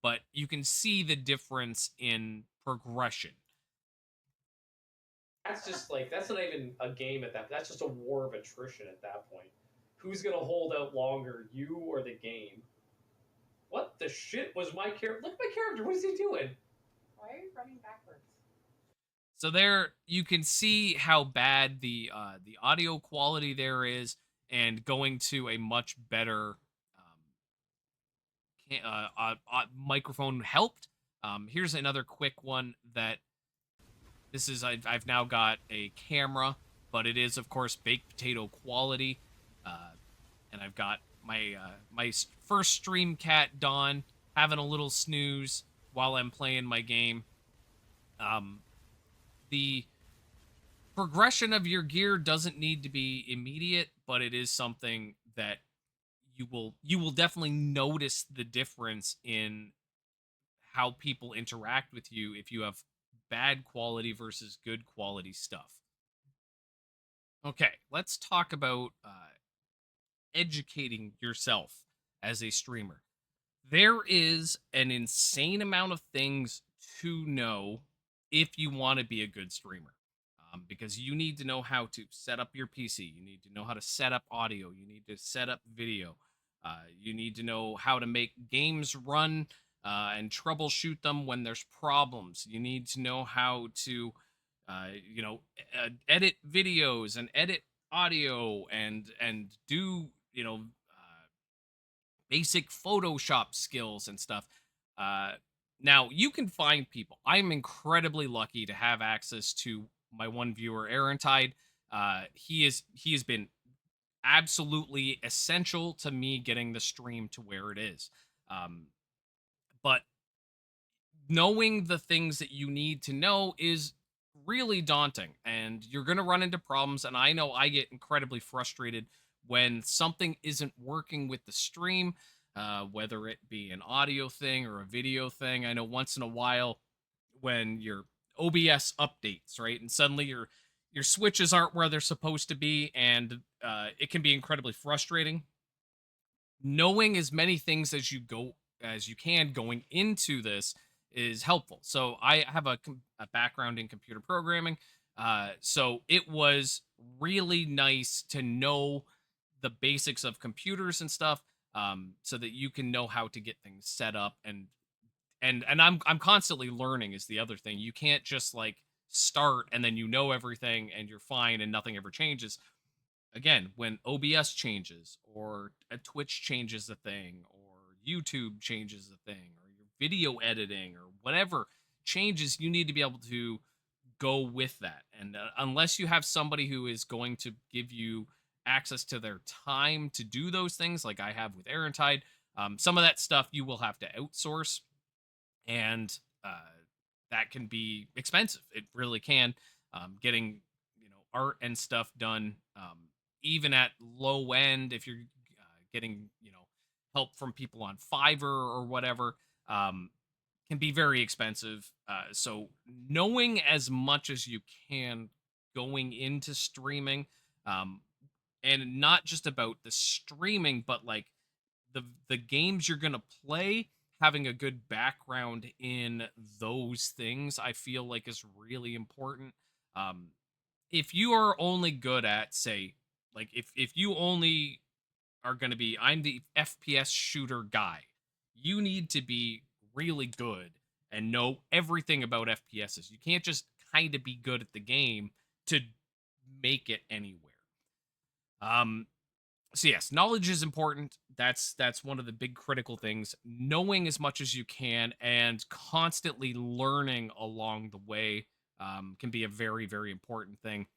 But you can see the difference in progression. That's just like that's not even a game at that. That's just a war of attrition at that point. Who's gonna hold out longer, you or the game? What the shit was my character? Look at my character. What is he doing? Why are you running backwards? So there you can see how bad the audio quality there is, and going to a much better microphone helped. Here's another quick one that this is I've now got a camera, but it is of course baked potato quality, and I've got first stream cat Dawn having a little snooze while I'm playing my game. Um, the progression of your gear doesn't need to be immediate, but it is something that you will definitely notice the difference in how people interact with you if you have bad quality versus good quality stuff. Okay, let's talk about educating yourself as a streamer. There is an insane amount of things to know if you want to be a good streamer. Because you need to know how to set up your PC, you need to know how to set up audio, you need to set up video, you need to know how to make games run and troubleshoot them when there's problems. You need to know how to, edit videos and edit audio and do basic Photoshop skills and stuff. Uh, Now you can find people. I'm incredibly lucky to have access to my one viewer, Aaron Tide. He has been absolutely essential to me getting the stream to where it is. But knowing the things that you need to know is really daunting, and you're going to run into problems. And I know I get incredibly frustrated when something isn't working with the stream, whether it be an audio thing or a video thing. I know once in a while when your OBS updates, right, and suddenly your switches aren't where they're supposed to be, and it can be incredibly frustrating. Knowing as many things as you can going into this is helpful. So I have a background in computer programming, so it was really nice to know the basics of computers and stuff, so that you can know how to get things set up. And I'm constantly learning is the other thing. You can't just like start and then you know everything and you're fine and nothing ever changes. Again, when OBS changes or a Twitch changes a thing or YouTube changes a thing or your video editing or whatever changes, you need to be able to go with that. And unless you have somebody who is going to give you access to their time to do those things, like I have with Aaron Tide, some of that stuff you will have to outsource, and that can be expensive. It really can. Getting art and stuff done, even at low end, if you're getting help from people on Fiverr or whatever, can be very expensive. So knowing as much as you can going into streaming, um, and not just about the streaming, but like the games you're gonna play, having a good background in those things, I feel like is really important. Um, if you are only good at, say, like if you only are going to be, I'm the FPS shooter guy, you need to be really good and know everything about FPSs. You can't just kind of be good at the game to make it anywhere. Um, so yes, knowledge is important. That's one of the big critical things. Knowing as much as you can and constantly learning along the way, can be a very, very important thing.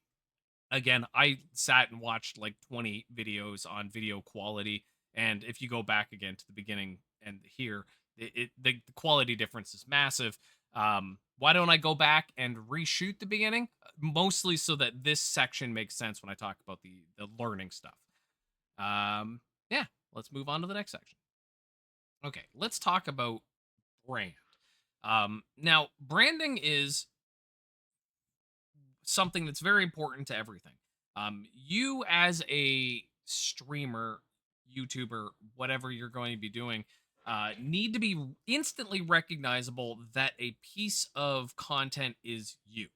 Again, I sat and watched like 20 videos on video quality, and if you go back again to the beginning and here, the quality difference is massive. Why don't I go back and reshoot the beginning? Mostly so that this section makes sense when I talk about the learning stuff. Yeah, let's move on to the next section. Okay, let's talk about brand. Now branding is something that's very important to everything. You as a streamer, YouTuber, whatever you're going to be doing, need to be instantly recognizable that a piece of content is you.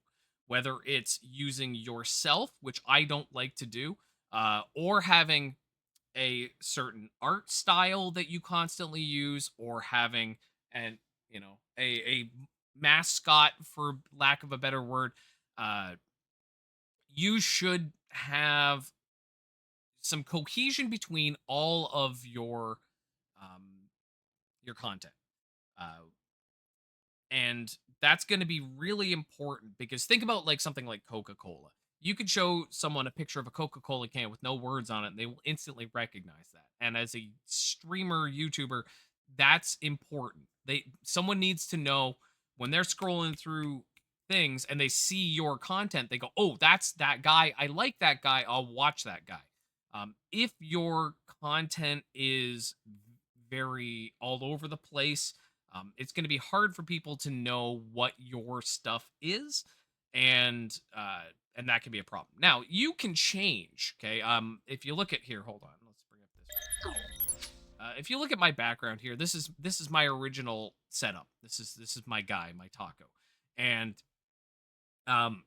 Whether it's using yourself, which I don't like to do, or having a certain art style that you constantly use, or having an a mascot, for lack of a better word. You should have some cohesion between all of your content, uh, and that's going to be really important. Because think about like something like Coca-Cola. You could show someone a picture of a Coca-Cola can with no words on it, and they will instantly recognize that. And as a streamer, YouTuber, that's important. Someone needs to know when they're scrolling through things and they see your content, they go, "Oh, that's that guy. I like that guy. I'll watch that guy." If your content is very all over the place, it's going to be hard for people to know what your stuff is, and that can be a problem. Now you can change. Okay, if you look at here, hold on, let's bring up this. If you look at my background here, this is my original setup. This is my guy, my taco, and um,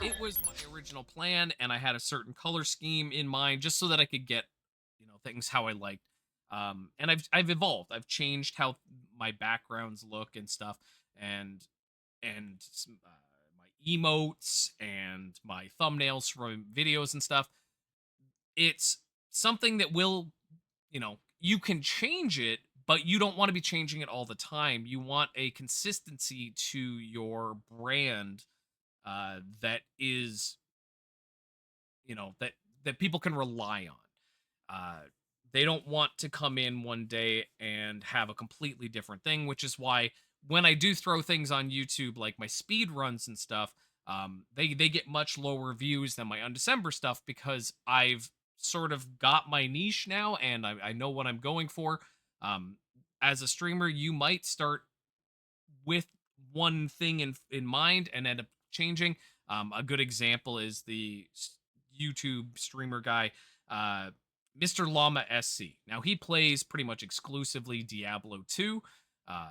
it was my original plan, and I had a certain color scheme in mind just so that I could get, things how I liked. And I've evolved. I've changed how my backgrounds look and stuff, and my emotes and my thumbnails from videos and stuff. It's something that will, you can change it, but you don't want to be changing it all the time. You want a consistency to your brand that is, that people can rely on. They don't want to come in one day and have a completely different thing, which is why when I do throw things on YouTube, like my speed runs and stuff, they get much lower views than my undecember stuff because I've sort of got my niche now and I know what I'm going for. Um, as a streamer, you might start with one thing in mind and end up changing. A good example is the YouTube streamer guy, uh, Mr. Llama SC. Now he plays pretty much exclusively Diablo 2, uh,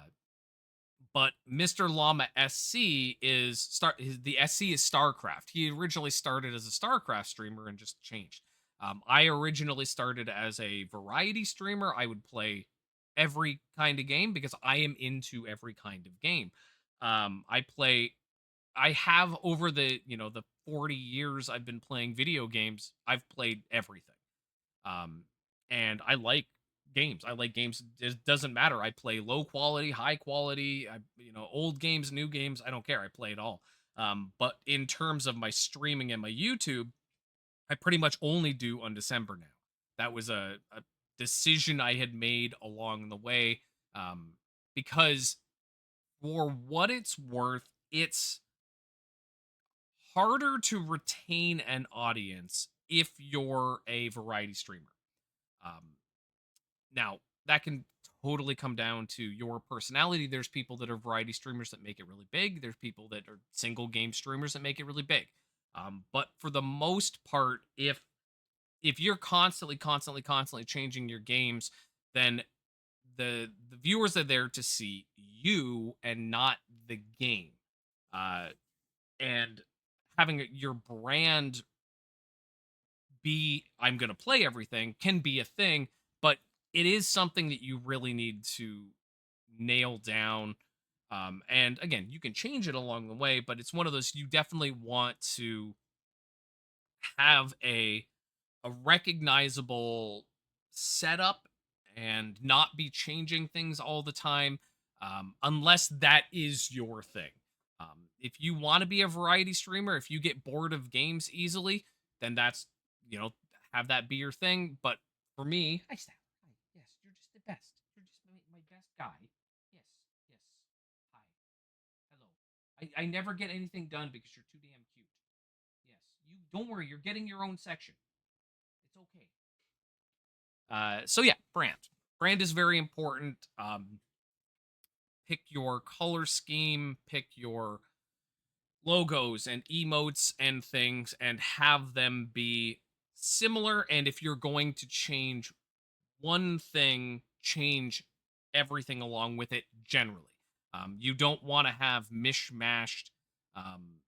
but Mr. Llama SC the SC is StarCraft. He originally started as a StarCraft streamer and just changed. I originally started as a variety streamer. I would play every kind of game because I am into every kind of game. I have over the 40 years I've been playing video games, I've played everything. Um, and I like games. I like games. It doesn't matter. I play low quality, high quality, old games, new games. I don't care. I play it all. But in terms of my streaming and my YouTube, I pretty much only do undecember now. That was a decision I had made along the way, um, because for what it's worth, it's harder to retain an audience if you're a variety streamer. Um, Now, that can totally come down to your personality. There's people that are variety streamers that make it really big. There's people that are single game streamers that make it really big. But for the most part, if you're constantly changing your games, then the viewers are there to see you and not the game. Uh, and having your brand be I'm going to play everything can be a thing, but it is something that you really need to nail down. And again, you can change it along the way, but it's one of those you definitely want to have a recognizable setup and not be changing things all the time, unless that is your thing. If you want to be a variety streamer, if you get bored of games easily, then that's, you know, have that be your thing. But for me, hi, Sal. Hi. Yes, you're just the best. You're just my best guy. Yes, yes. Hi. Hello. I never get anything done because you're too damn cute. Yes. You don't worry, you're getting your own section. It's okay. So yeah, brand. Brand is very important. Pick your color scheme, pick your logos and emotes and things, and have them be similar. And if you're going to change one thing, change everything along with it generally. You don't want to have mishmashed, um,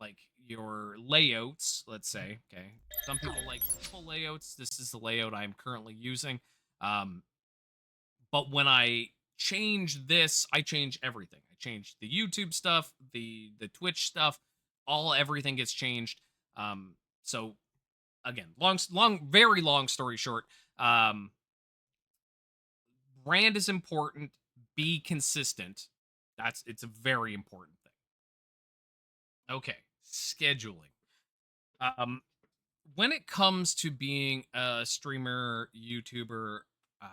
like your layouts, let's say. Okay, some people like simple layouts. This is the layout I'm currently using. Um, but when I change this, I change everything. I change the YouTube stuff, the Twitch stuff, everything gets changed. So again, very long story short, um, brand is important. Be consistent. It's a very important thing. Okay, Scheduling. Um, when it comes to being a streamer, YouTuber, uh,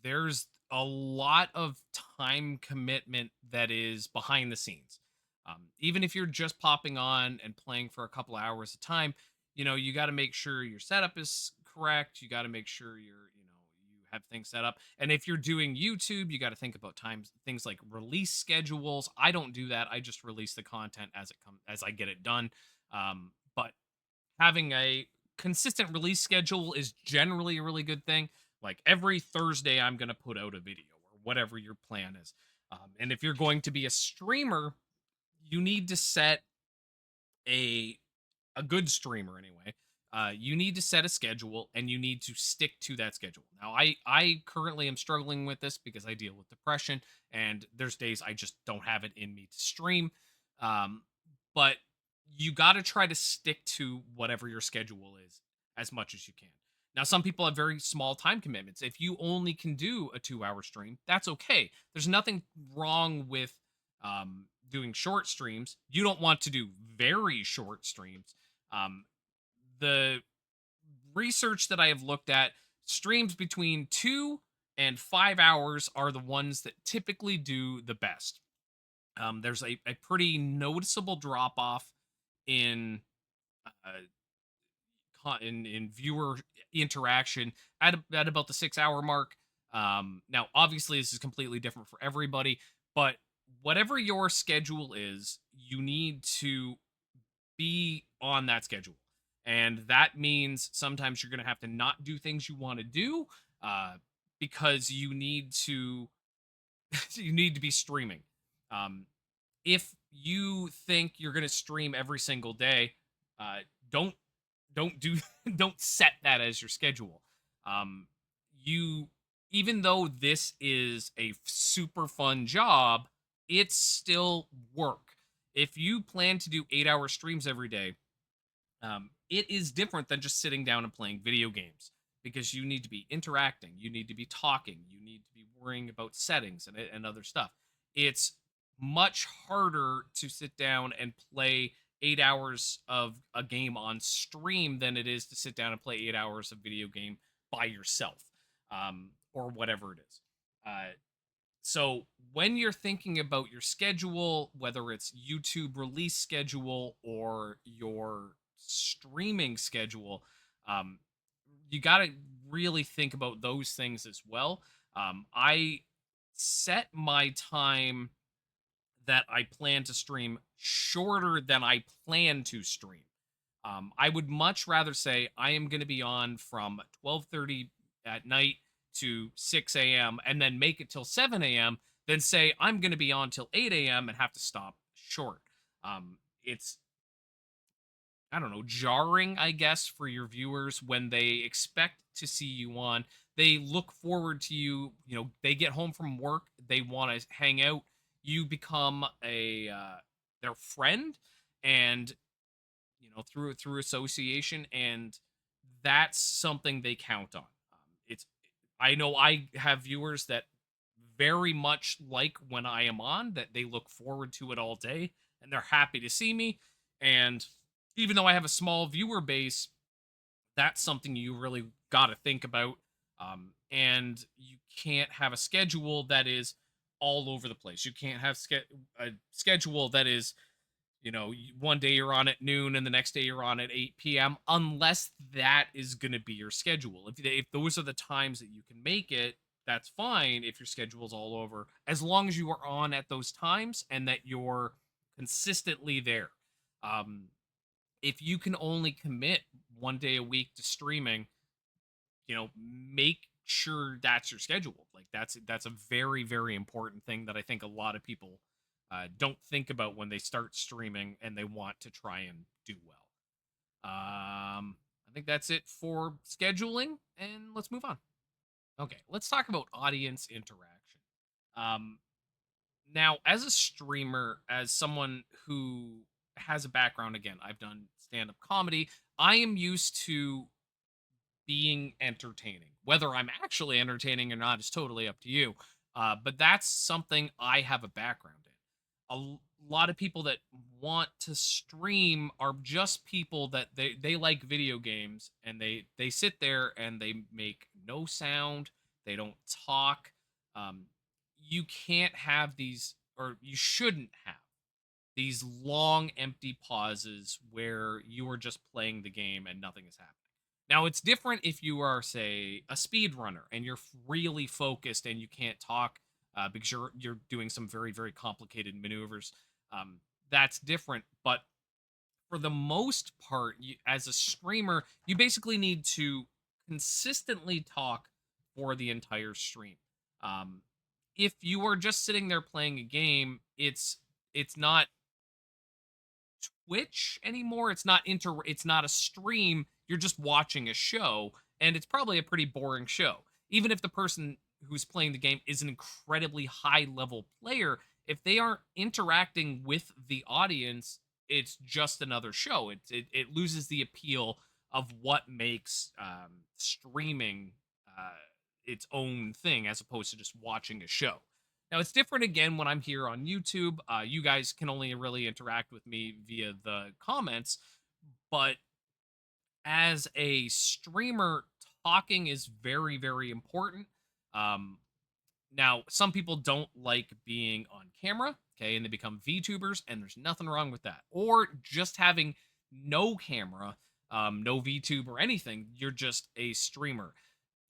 there's a lot of time commitment that is behind the scenes. Even if you're just popping on and playing for a couple hours of time, you got to make sure your setup is correct. You got to make sure you have things set up. And if you're doing YouTube, you got to think about times, things like release schedules. I don't do that. I just release the content as it comes, as I get it done. But having a consistent release schedule is generally a really good thing. Like every Thursday, I'm going to put out a video or whatever your plan is. And if you're going to be a streamer, you need to set a good streamer anyway. You need to set a schedule and you need to stick to that schedule. Now, I currently am struggling with this because I deal with depression and there's days I just don't have it in me to stream. Um, but you got to try to stick to whatever your schedule is as much as you can. Now, some people have very small time commitments. If you only can do a 2 hour stream, that's okay. There's nothing wrong with doing short streams. You don't want to do very short streams. Um, the research that I have looked at, streams between 2 and 5 hours are the ones that typically do the best. There's a pretty noticeable drop off in uh, in viewer interaction at about the 6 hour mark. Now, obviously, this is completely different for everybody, but whatever your schedule is, you need to be on that schedule. And that means sometimes you're going to have to not do things you want to do uh, because you need to be streaming. Um, if you think you're going to stream every single day, uh, don't don't do don't set that as your schedule. Um, you Even though this is a super fun job, it's still work. If you plan to do 8 hour streams every day, it is different than just sitting down and playing video games because you need to be interacting, you need to be talking, you need to be worrying about settings and other stuff. It's much harder to sit down and play 8 hours of a game on stream than it is to sit down and play 8 hours of video game by yourself, or whatever it is. So when you're thinking about your schedule, whether it's YouTube release schedule or your streaming schedule, um, you got to really think about those things as well. I set my time that I plan to stream shorter than I plan to stream. I would much rather say I am going to be on from 12:30 at night to 6 a.m. and then make it till 7 a.m. than say I'm going to be on till 8 a.m. and have to stop short. It's, I don't know, jarring, I guess, for your viewers when they expect to see you on. They look forward to you. They get home from work, they want to hang out. You become a their friend, and through association, and that's something they count on. It's I know I have viewers that very much like when I am on, that they look forward to it all day and they're happy to see me. And even though I have a small viewer base, that's something you really got to think about. And you can't have a schedule that is all over the place. You can't have a schedule that is, one day you're on at noon and the next day you're on at 8 p.m. unless that is going to be your schedule. If those are the times that you can make it, that's fine. If your schedule's all over, as long as you are on at those times and that you're consistently there. Um, if you can only commit one day a week to streaming, make sure that's your schedule. Like that's a very, very important thing that I think a lot of people don't think about when they start streaming and they want to try and do well. I think that's it for scheduling, and let's move on. Okay, let's talk about audience interaction. Um, Now, as a streamer, as someone who has a background, again, I've done stand up comedy, I am used to being entertaining. Whether I'm actually entertaining or not is totally up to you. But that's something I have a background in. lot of people that want to stream are just people that they like video games, and they sit there and they make no sound, they don't talk. um you can't have these, or you shouldn't have these long empty pauses where you are just playing the game and nothing is happening. Now it's different if you are, say, a speedrunner and you're really focused and you can't talk because you're doing some very complicated maneuvers. Um, that's different, but for the most part, as a streamer, you basically need to consistently talk for the entire stream. Um, if you are just sitting there playing a game, it's not Twitch anymore. It's not a stream. You're just watching a show, and it's probably a pretty boring show. Even if the person who's playing the game is an incredibly high level player, if they aren't interacting with the audience, it's just another show. It loses the appeal of what makes streaming uh, its own thing as opposed to just watching a show. Now it's different again when I'm here on YouTube. You guys can only really interact with me via the comments, but as a streamer, talking is very important. Um, Now some people don't like being on camera, okay, and they become VTubers, and there's nothing wrong with that. Or just having no camera, no VTube or anything. You're just a streamer.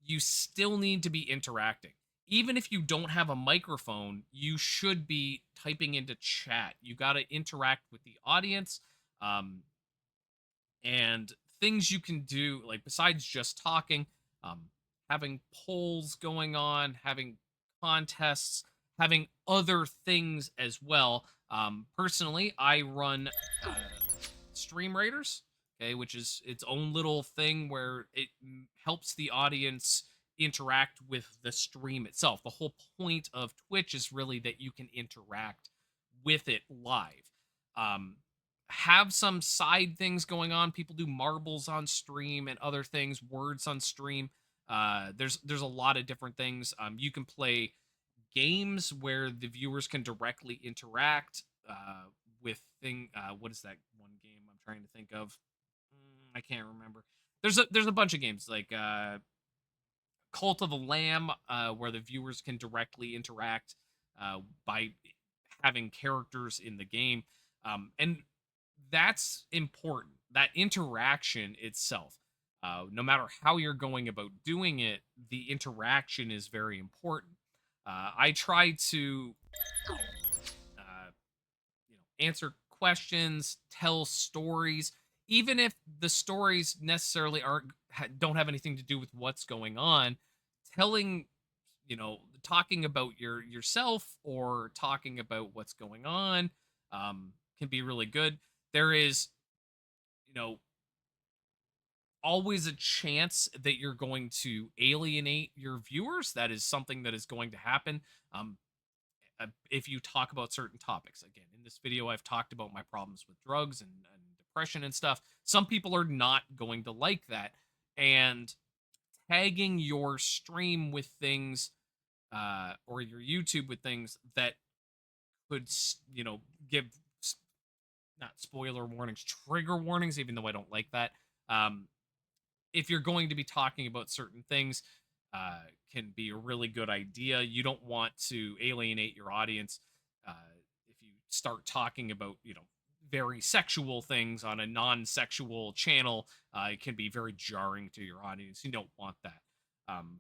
You still need to be interacting. Even if you don't have a microphone, you should be typing into chat. You got to interact with the audience. Um, and things you can do, like besides just talking, um, having polls going on, having contests, having other things as well. Personally, I run Stream Raiders, okay, which is its own little thing where it helps the audience interact with the stream itself. The whole point of Twitch is really that you can interact with it live. Um, have some side things going on. People do marbles on stream and other things, words on stream. There's a lot of different things. You can play games where the viewers can directly interact with thing. What is that one game I'm trying to think of? I can't remember. There's a bunch of games like Cult of the Lamb, where the viewers can directly interact by having characters in the game, and that's important. That interaction itself, no matter how you're going about doing it, the interaction is very important. I try to, uh, answer questions, tell stories, even if the stories necessarily aren't don't have anything to do with what's going on. Telling, talking about yourself or talking about what's going on can be really good. There is, you know, always a chance that you're going to alienate your viewers. That is something that is going to happen. Um, if you talk about certain topics. Again, in this video, I've talked about my problems with drugs and depression and stuff. Some people are not going to like that. And tagging your stream with things or your YouTube with things that could, give not spoiler warnings, trigger warnings, even though I don't like that. Um, if you're going to be talking about certain things, uh, can be a really good idea. You don't want to alienate your audience uh, if you start talking about, very sexual things on a non-sexual channel. It can be very jarring to your audience. You don't want that.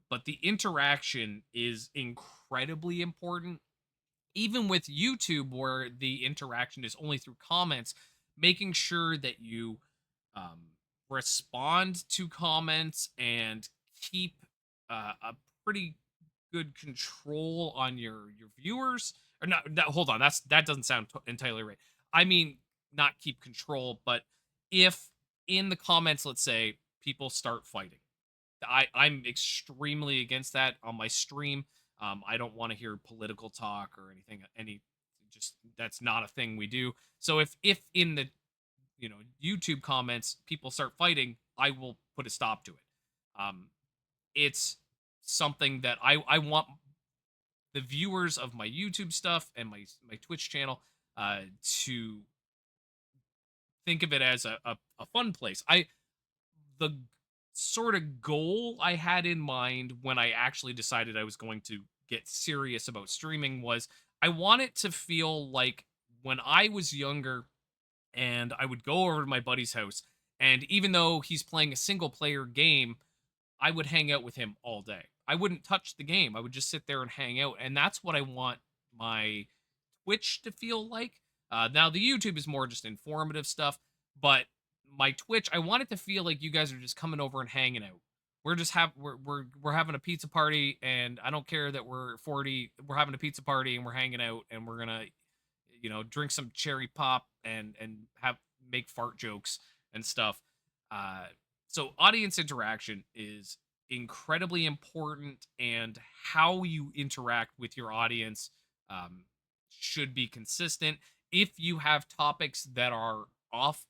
But the interaction is incredibly important, even with YouTube, where the interaction is only through comments. Making sure that you um, respond to comments and keep a pretty good control on your viewers. Or not, hold on, that doesn't sound entirely right. I mean, not keep control, but if in the comments, let's say, people start fighting, I'm extremely against that on my stream. I don't want to hear political talk or anything. Just that's not a thing we do. So if in the, YouTube comments people start fighting, I will put a stop to it. It's something that I want the viewers of my YouTube stuff and my Twitch channel. to think of it as a fun place. The sort of goal I had in mind when I actually decided I was going to get serious about streaming was I want it to feel like when I was younger and I would go over to my buddy's house, and even though he's playing a single player game, I would hang out with him all day. I wouldn't touch the game. I would just sit there and hang out. And that's what I want my Twitch to feel like. Now the YouTube is more just informative stuff, but my Twitch, I want it to feel like you guys are just coming over and hanging out. We're having a pizza party, and I don't care that we're 40. We're having a pizza party and we're hanging out, and we're gonna, drink some cherry pop and have make fart jokes and stuff. Uh, so audience interaction is incredibly important, and how you interact with your audience um, should be consistent. If you have topics that are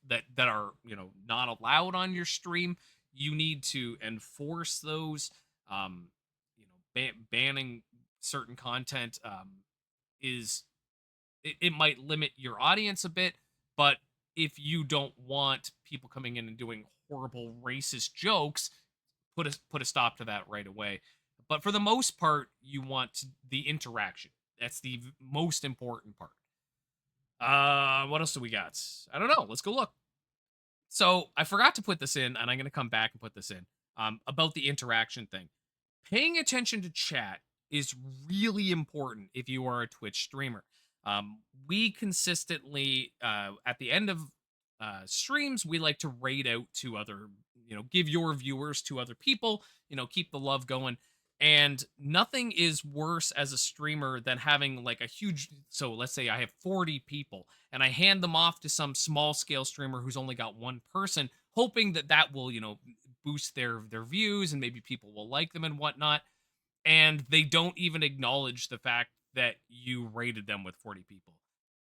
that are not allowed on your stream, you need to enforce those. Um, banning certain content is it might limit your audience a bit, but if you don't want people coming in and doing horrible racist jokes, put a stop to that right away. But for the most part, you want the interaction. That's the most important part. What else do we got? I don't know. Let's go look. So I forgot to put this in, and I'm going to come back and put this in about the interaction thing. Paying attention to chat is really important if you are a Twitch streamer. We consistently, at the end of streams, we like to raid out to other, give your viewers to other people, keep the love going. And nothing is worse as a streamer than having like a huge, so let's say I have 40 people and I hand them off to some small scale streamer who's only got one person, hoping that that will, boost their views and maybe people will like them and whatnot, and they don't even acknowledge the fact that you rated them with 40 people.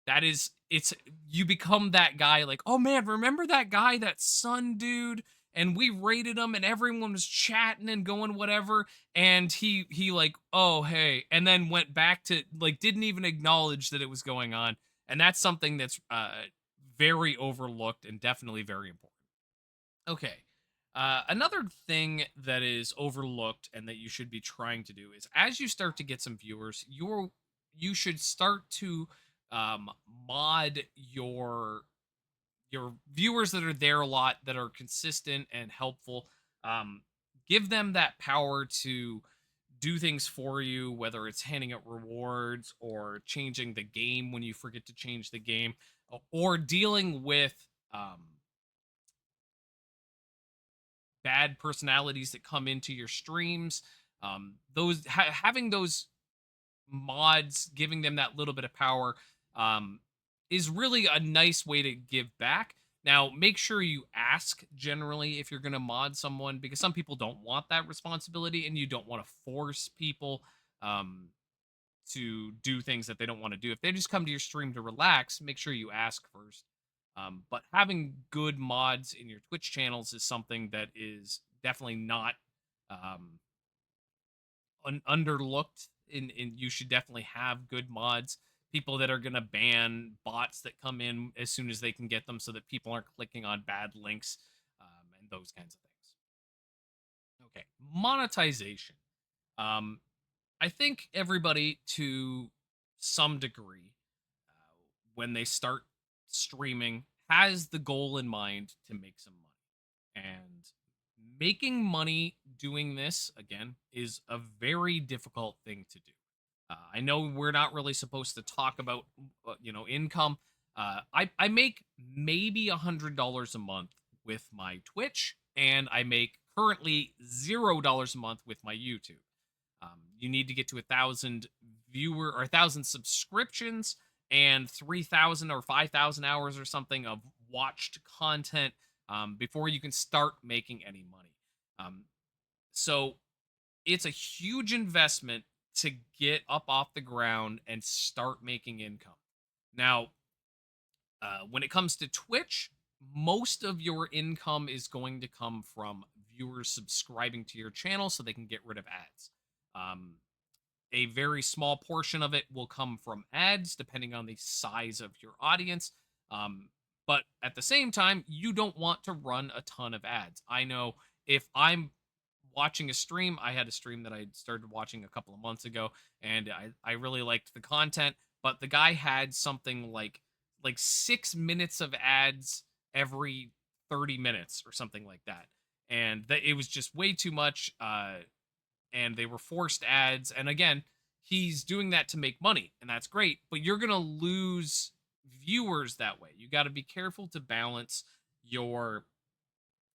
That is, it's, you become that guy like, oh man, remember that guy, that Sun dude, and we rated him and everyone was chatting and going whatever, and he like, oh hey, and then went back to like, didn't even acknowledge that it was going on. And that's something that's very overlooked and definitely very important. Okay. Another thing that is overlooked and that you should be trying to do is as you start to get some viewers, you should start to mod your viewers that are there a lot, that are consistent and helpful. Um, give them that power to do things for you, whether it's handing out rewards or changing the game when you forget to change the game, or dealing with um, bad personalities that come into your streams. Those having those mods, giving them that little bit of power, um, is really a nice way to give back. Now, make sure you ask generally if you're going to mod someone, because some people don't want that responsibility, and you don't want to force people to do things that they don't want to do. If they just come to your stream to relax, make sure you ask first. But having good mods in your Twitch channels is something that is definitely not um, underlooked. In you should definitely have good mods. People that are gonna ban bots that come in as soon as they can get them, so that people aren't clicking on bad links, and those kinds of things. Okay, monetization. Um, I think everybody to some degree, when they start streaming, has the goal in mind to make some money. And making money doing this, again, is a very difficult thing to do. I know we're not really supposed to talk about, income. I make maybe $100 a month with my Twitch, and I make currently $0 a month with my YouTube. You need to get to 1,000 subscriptions and 3,000 or 5,000 hours or something of watched content before you can start making any money. So it's a huge investment to get up off the ground and start making income. Now, when it comes to Twitch, most of your income is going to come from viewers subscribing to your channel so they can get rid of ads. Um, A very small portion of it will come from ads, depending on the size of your audience. Um, but at the same time, you don't want to run a ton of ads. I know if I'm watching a stream, I had a stream that I started watching a couple of months ago, and I really liked the content, but the guy had something like 6 minutes of ads every 30 minutes or something like that. And that it was just way too much. And they were forced ads. And again, he's doing that to make money, and that's great, but you're going to lose viewers that way. You got to be careful to balance your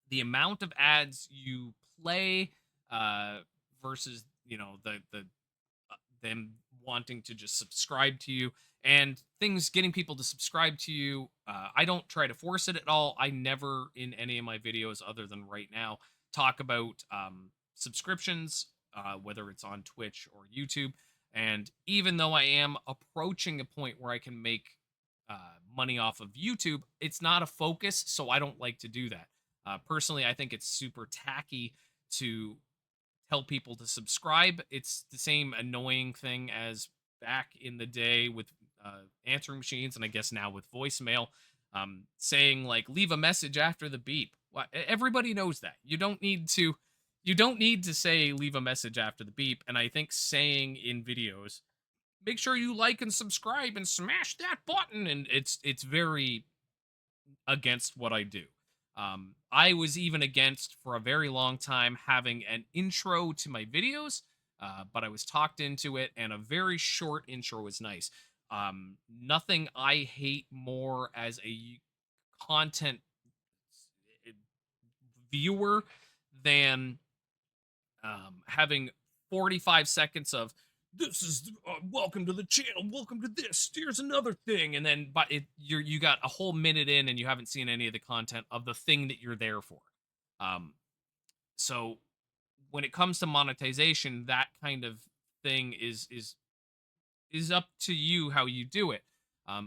the amount of ads you play uh versus, the them wanting to just subscribe to you and things getting people to subscribe to you. I don't try to force it at all. I never in any of my videos other than right now talk about subscriptions, whether it's on Twitch or YouTube. And even though I am approaching a point where I can make money off of YouTube, it's not a focus, so I don't like to do that. Personally, I think it's super tacky to tell people to subscribe. It's the same annoying thing as back in the day with answering machines, and I guess now with voicemail, saying like leave a message after the beep. Everybody knows that. You don't need to say leave a message after the beep. And I think saying in videos, make sure you like and subscribe and smash that button, and it's very against what I do. I was even against for a very long time having an intro to my videos, but I was talked into it, and a very short intro is nice. Nothing I hate more as a content viewer than having 45 seconds of this is welcome to the channel, welcome to this, here's another thing, and then but you got a whole minute in and you haven't seen any of the content of the thing that you're there for. Um so when it comes to monetization, that kind of thing is up to you how you do it.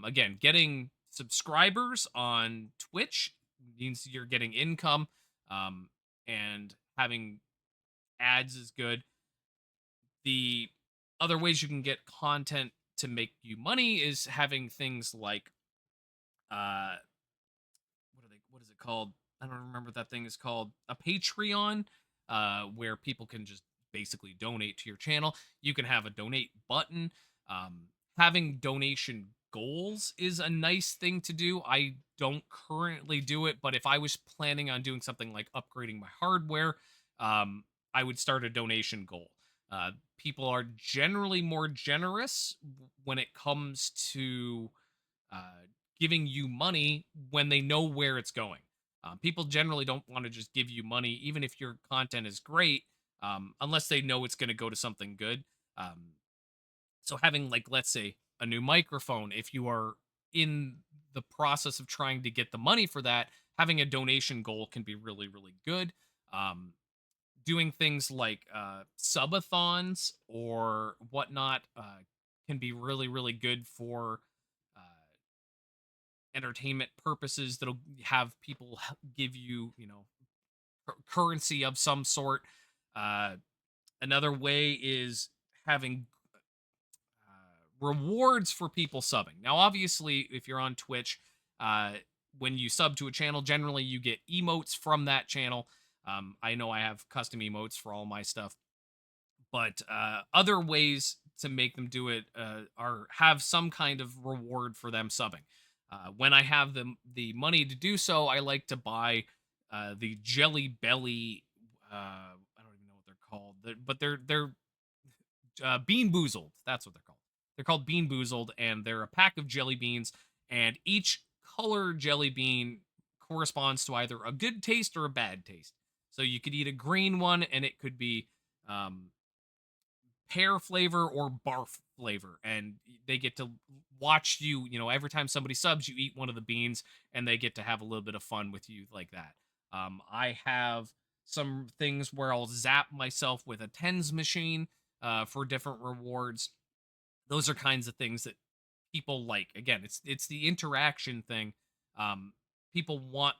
Again, getting subscribers on Twitch means you're getting income, um and having ads is good. The other ways you can get content to make you money is having things like uh what is it called? I don't remember what that thing is called. A Patreon, where people can just basically donate to your channel. You can have a donate button. Having donation goals is a nice thing to do. I don't currently do it, but if I was planning on doing something like upgrading my hardware, um, I would start a donation goal. People are generally more generous when it comes to uh, giving you money when they know where it's going. People generally don't want to just give you money, even if your content is great, unless they know it's going to go to something good. So having, like, let's say a new microphone, if you are in the process of trying to get the money for that, having a donation goal can be really, really good. Um, Doing things like subathons or whatnot can be really, really good for uh, entertainment purposes. That'll have people give you, currency of some sort. Uh, Another way is having rewards for people subbing. Now, obviously, if you're on Twitch, uh, when you sub to a channel, generally you get emotes from that channel. I know I have custom emotes for all my stuff, but other ways to make them do it are have some kind of reward for them subbing. When I have the money to do so, I like to buy the Jelly Belly. I don't even know what they're called, but they're Bean Boozled. That's what they're called. They're called Bean Boozled, and they're a pack of jelly beans, and each color jelly bean corresponds to either a good taste or a bad taste. So you could eat a green one, and it could be um, pear flavor or barf flavor, and they get to watch you. Every time somebody subs, you eat one of the beans, and they get to have a little bit of fun with you like that. I have some things where I'll zap myself with a tens machine for different rewards. Those are kinds of things that people like. Again, it's the interaction thing. um People want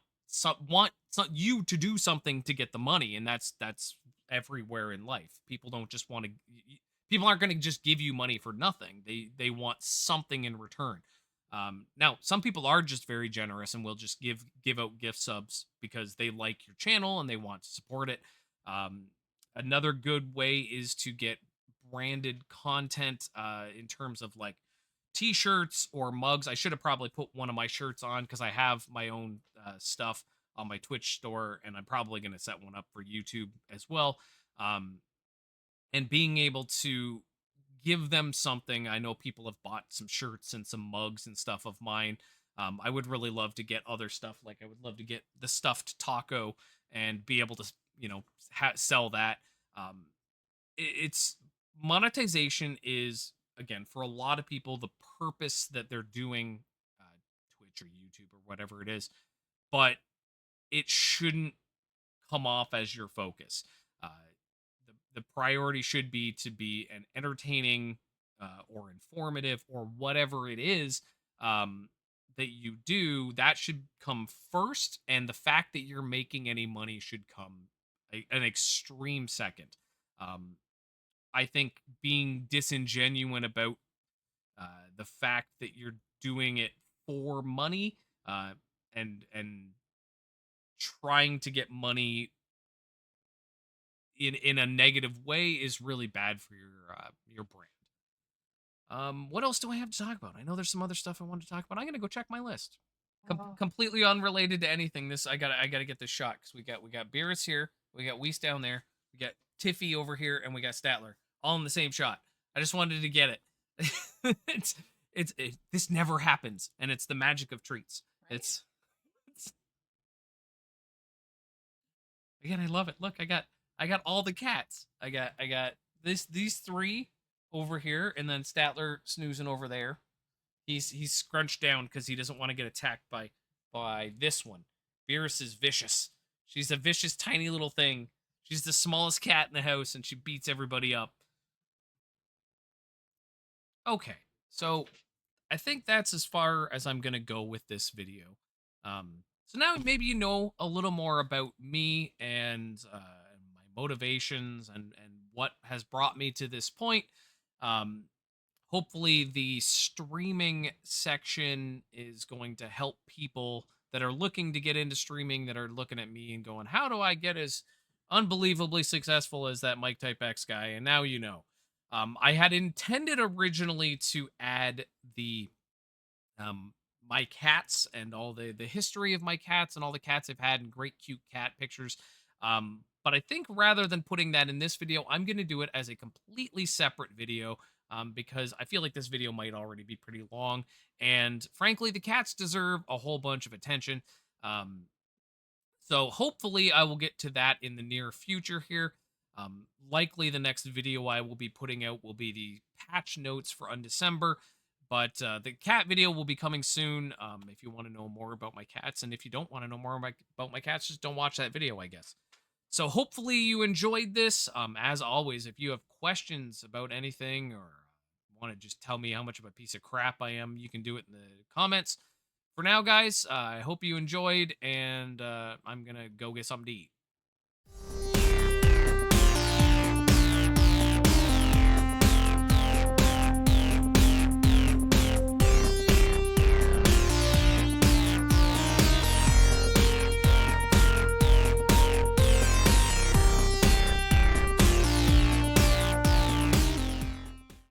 you to do something to get the money, and that's everywhere in life. People don't just want to people aren't going to just give you money for nothing. They want something in return. Now, some people are just very generous and will just give out gift subs because they like your channel and they want to support it. Um, Another good way is to get branded content in terms of like t-shirts or mugs. I should have probably put one of my shirts on because I have my own stuff on my Twitch store, and I'm probably going to set one up for YouTube as well. Um, and being able to give them something. I know people have bought some shirts and some mugs and stuff of mine. I would really love to get other stuff. Like I would love to get the stuffed taco and be able to, sell that. Um, it's monetization is, again, for a lot of people, the purpose that they're doing uh, Twitch or YouTube or whatever it is, but it shouldn't come off as your focus. Uh, the priority should be to be an entertaining or informative or whatever it is um, that you do. That should come first, and the fact that you're making any money should come an extreme second. Um, I think being disingenuous about the fact that you're doing it for money uh, and trying to get money in a negative way is really bad for your brand. What else do I have to talk about? I know there's some other stuff I wanted to talk about. I'm gonna go check my list. Completely unrelated to anything. This I gotta get this shot because we got Beerus here, we got Weiss down there, we got Tiffy over here, and we got Statler all in the same shot. I just wanted to get it. it's this never happens, and it's the magic of treats. Right? It's again, I love it. Look, I got all the cats. I got these three over here, and then Statler snoozing over there. He's scrunched down because he doesn't want to get attacked by this one. Beerus is vicious. She's a vicious tiny little thing. She's the smallest cat in the house, and she beats everybody up. Okay, so I think that's as far as I'm gonna go with this video. So now maybe you know a little more about me and my motivations and what has brought me to this point. Um, Hopefully, the streaming section is going to help people that are looking to get into streaming that are looking at me and going, "How do I get as unbelievably successful as that MikeTypeX guy?" And now you know. I had intended originally to add the um, my cats and all the history of my cats and all the cats I've had and great cute cat pictures. But I think rather than putting that in this video, I'm going to do it as a completely separate video because I feel like this video might already be pretty long. And frankly, the cats deserve a whole bunch of attention. Um, so hopefully I will get to that in the near future here. Likely the next video I will be putting out will be the patch notes for Undecember. But the cat video will be coming soon. If you want to know more about my cats, and if you don't want to know more about my cats, just don't watch that video, I guess. So hopefully you enjoyed this. As always, if you have questions about anything or want to just tell me how much of a piece of crap I am, you can do it in the comments. For now, guys, I hope you enjoyed, and I'm going to go get something to eat.